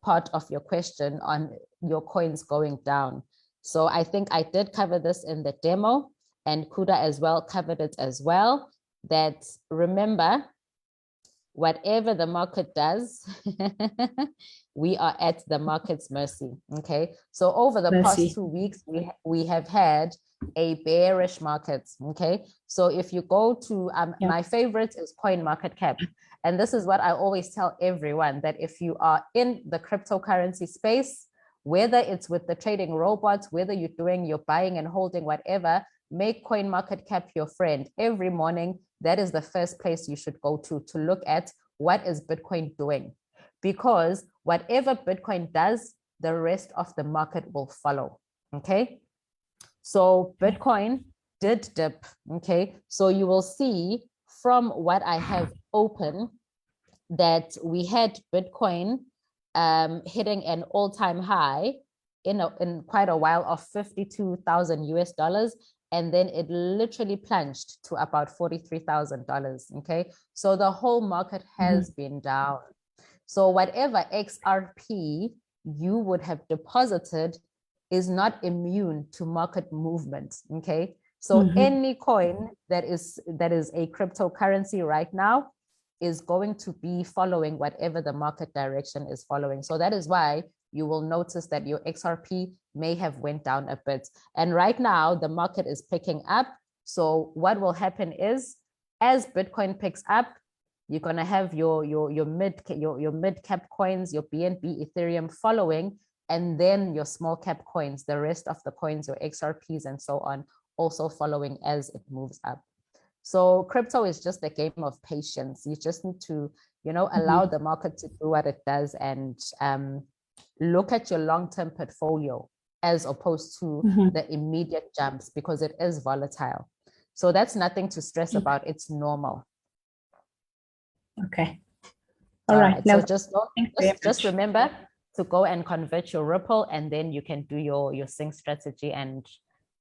part of your question on your coins going down. So I think I did cover this in the demo, and Kuda as well covered it as well, that remember, whatever the market does, we are at the market's mercy, okay? So over the past 2 weeks, we have had a bearish market, okay? So if you go to, my favorite is CoinMarketCap. And this is what I always tell everyone, that if you are in the cryptocurrency space, whether it's with the trading robots, whether you're doing your buying and holding, whatever, make CoinMarketCap your friend. Every morning, that is the first place you should go to look at what is Bitcoin doing. Because whatever Bitcoin does, the rest of the market will follow, okay? So Bitcoin did dip, okay? So you will see from what I have open that we had Bitcoin hitting an all-time high in quite a while of 52,000 US dollars. And then it literally plunged to about $43,000, okay? So the whole market has been down. So whatever XRP you would have deposited is not immune to market movement, okay? So any coin that is a cryptocurrency right now is going to be following whatever the market direction is following. So that is why you will notice that your XRP may have went down a bit. And right now the market is picking up. So what will happen is, as Bitcoin picks up, you're gonna have your mid cap coins, your BNB, Ethereum following, and then your small cap coins, the rest of the coins, your XRPs and so on, also following as it moves up. So crypto is just a game of patience. You just need to, allow the market to do what it does and look at your long-term portfolio as opposed to the immediate jumps, because it is volatile. So that's nothing to stress about. It's normal. Okay. All right. So just remember to go and convert your Ripple, and then you can do your sync strategy and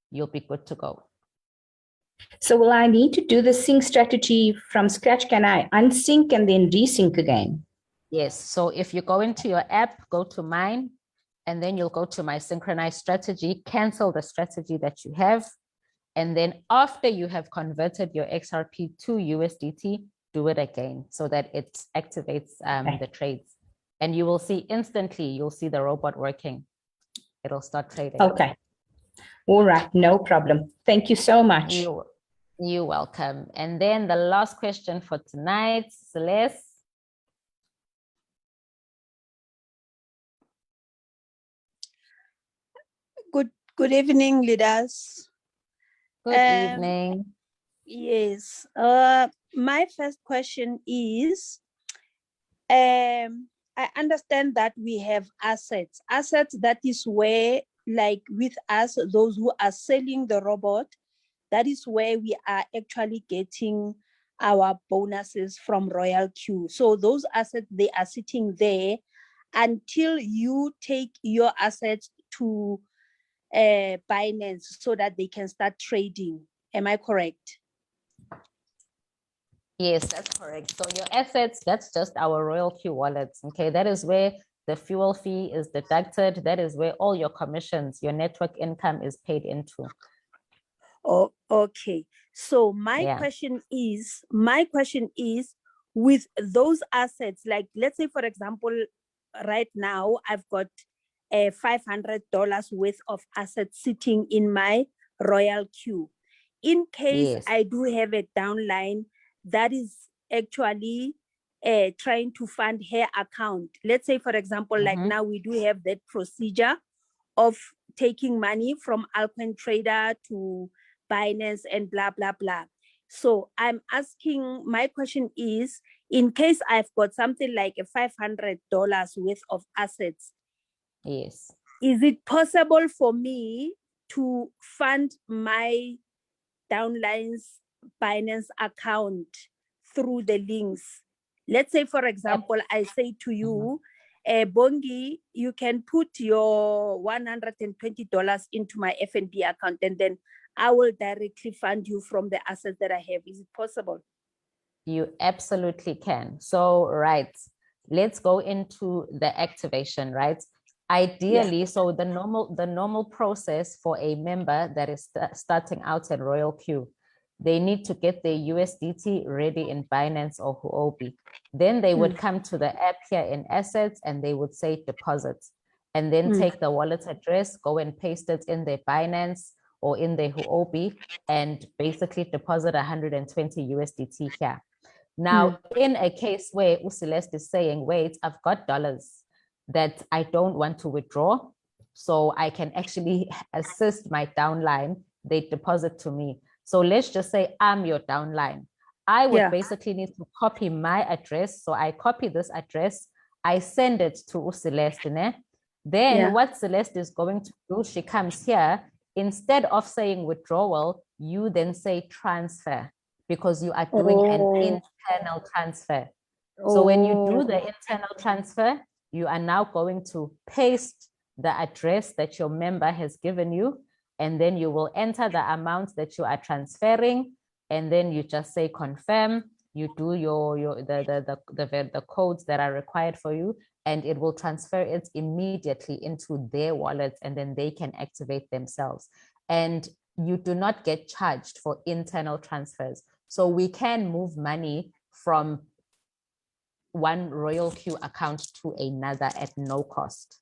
you'll be good to go. So will I need to do the sync strategy from scratch? Can I unsync and then resync again? Yes. So if you go into your app, go to mine, and then you'll go to my synchronized strategy, cancel the strategy that you have. And then after you have converted your XRP to USDT, do it again so that it activates the trades. And you will see instantly, you'll see the robot working. It'll start trading. Okay. All right. No problem. Thank you so much. You're welcome. And then the last question for tonight, Celeste. Good evening, leaders. Good evening. Yes. My first question is, I understand that we have assets. Assets, that is where, like with us, those who are selling the robot, that is where we are actually getting our bonuses from Royal Q. So those assets, they are sitting there until you take your assets to Binance so that they can start trading. Am I correct? Yes, that's correct. So your assets, that's just our Royal Q wallets. Okay, that is where the fuel fee is deducted. That is where all your commissions, your network income is paid into. Oh, okay. So my Yeah. question is, with those assets, like let's say, for example, right now I've got $500 worth of assets sitting in my Royal Q. In case Yes. I do have a downline that is actually trying to fund her account. Let's say, for example, like now we do have that procedure of taking money from Alpine Trader to Binance and blah, blah, blah. So I'm asking, my question is, in case I've got something like a $500 worth of assets, Yes. is it possible for me to fund my downline's Binance account through the links? Let's say, for example, I say to you, Bongi, you can put your $120 into my FNB account, and then I will directly fund you from the assets that I have. Is it possible? You absolutely can. So, right, let's go into the activation, right? Ideally, so the normal process for a member that is starting out at Royal Q, they need to get their USDT ready in Binance or Huobi. Then they would come to the app here in assets and they would say deposits, and then take the wallet address, go and paste it in their Binance or in their Huobi, and basically deposit 120 USDT here. Now, in a case where Celeste is saying, wait, I've got dollars that I don't want to withdraw, so I can actually assist my downline, they deposit to me. So let's just say I'm your downline. I would basically need to copy my address. So I copy this address, I send it to Celeste. Then what Celeste is going to do, she comes here, instead of saying withdrawal, you then say transfer, because you are doing an internal transfer. So when you do the internal transfer, you are now going to paste the address that your member has given you, and then you will enter the amount that you are transferring, and then you just say confirm, you do the codes that are required for you, and it will transfer it immediately into their wallets, and then they can activate themselves. And you do not get charged for internal transfers. So we can move money from one Royal Q account to another at no cost.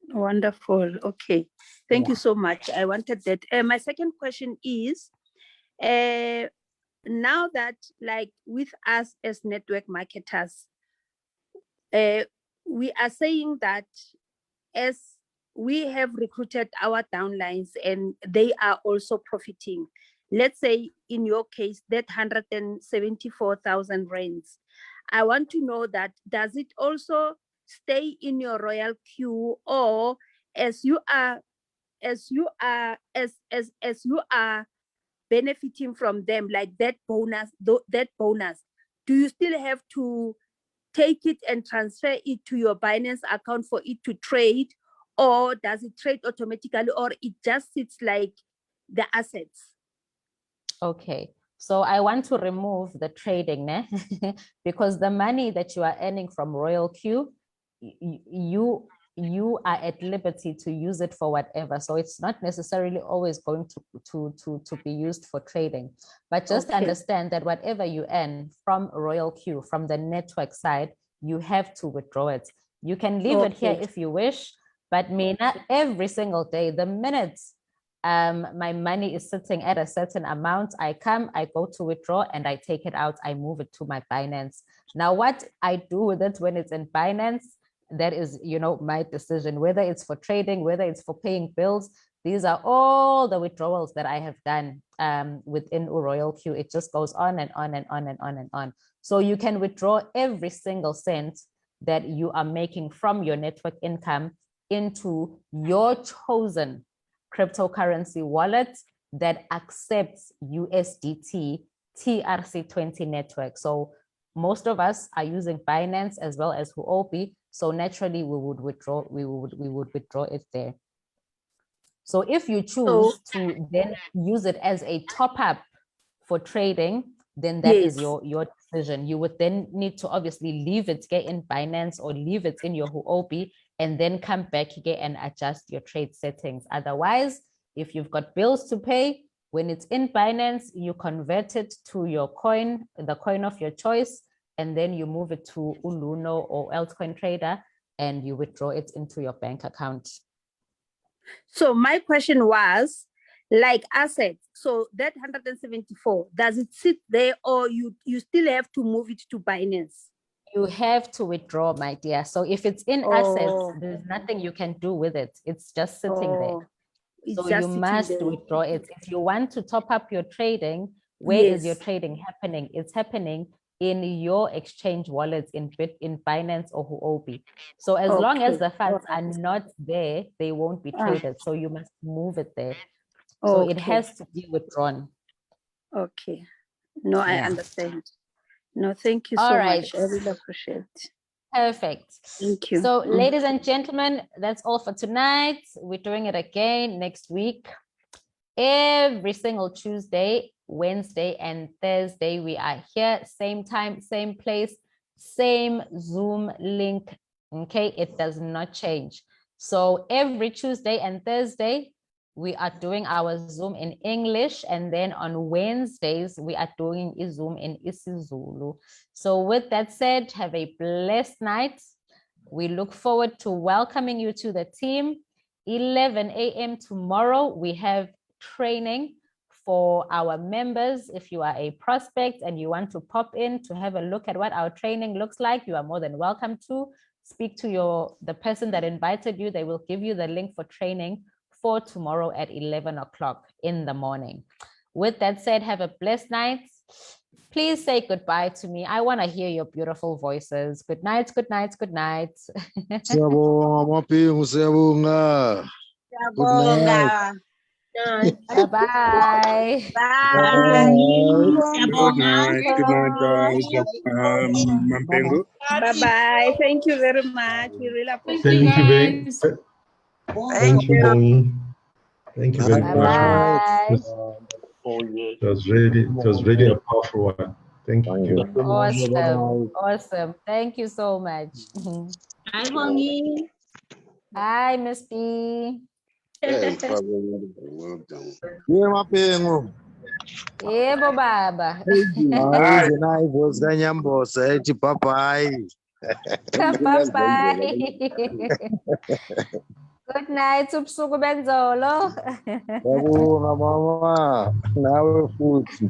Wonderful. Okay. Thank you so much. I wanted that. My second question is, now that, like, with us as network marketers, we are saying that as we have recruited our downlines and they are also profiting, let's say in your case, that 174,000 rands, I want to know that, does it also stay in your Royal Q, or as you are benefiting from them, like that bonus, do you still have to take it and transfer it to your Binance account for it to trade, or does it trade automatically, or it just sits like the assets? Okay, so I want to remove the trading, because the money that you are earning from Royal Q, you are at liberty to use it for whatever. So it's not necessarily always going to be used for trading, but just understand that whatever you earn from Royal Q, from the network side, you have to withdraw it. You can leave it here if you wish, but not every single day. The minute my money is sitting at a certain amount, I go to withdraw and I take it out, I move it to my Binance. Now, what I do with it when it's in Binance, that is, my decision, whether it's for trading, whether it's for paying bills. These are all the withdrawals that I have done within Royal Q. It just goes on and on and on and on and on. So you can withdraw every single cent that you are making from your network income into your chosen cryptocurrency wallet that accepts USDT TRC20 network. So most of us are using Binance as well as Huobi. So naturally we would withdraw it there. So if you choose to then use it as a top up for trading, then that is Yes. your decision. You would then need to obviously leave it here in Binance or leave it in your Huobi and then come back here and adjust your trade settings. Otherwise, if you've got bills to pay, when it's in Binance, you convert it to your coin, the coin of your choice, and then you move it to Uluno or Altcoin Trader and you withdraw it into your bank account. So my question was, like assets, so that 174, does it sit there or you still have to move it to Binance? You have to withdraw, my dear. So if it's in assets, there's nothing you can do with it. It's just sitting there. It's So just you sitting must there. withdraw it. If you want to top up your trading, where is your Yes. trading happening? It's happening in your exchange wallets in Binance or Huobi. So as long as Okay. the funds are not there, they won't be traded. So you must move it there. So it Okay. has to be withdrawn. Okay. No, I Yeah. understand. No, thank you All so right. much. I really appreciate it. Perfect. Thank you. So, ladies and gentlemen, that's all for tonight. We're doing it again next week. Every single Tuesday, Wednesday, and Thursday, we are here, same time, same place, same Zoom link. Okay, it does not change. So every Tuesday and Thursday, we are doing our Zoom in English, and then on Wednesdays, we are doing a Zoom in isiZulu. So with that said, have a blessed night. We look forward to welcoming you to the team. 11 a.m. tomorrow, we have training for our members. If you are a prospect and you want to pop in to have a look at what our training looks like, you are more than welcome to speak to the person that invited you. They will give you the link for training for tomorrow at 11 o'clock in the morning. With that said, have a blessed night. Please say goodbye to me. I want to hear your beautiful voices. Good night, good night, good night. Siyabonga, Mapingu, siyabonga. Good night. Bye-bye. Bye. Good night. Good night, guys. Mapingu. Bye-bye. Thank you very much. We really appreciate Thank you very it. Thank you, Bongi. Thank you very much. Bye-bye. It was really a powerful one. Thank you. Awesome. Awesome. Thank you so much. Hi, Bongi. Hi, Miss B. Yeah, Mapingu. Yebo baba. Hayi nayi voice kaNyambosa ethi bye-bye. Bye-bye. Good night, ubusuku benzolo. Siyabonga mama. Nawe futhi.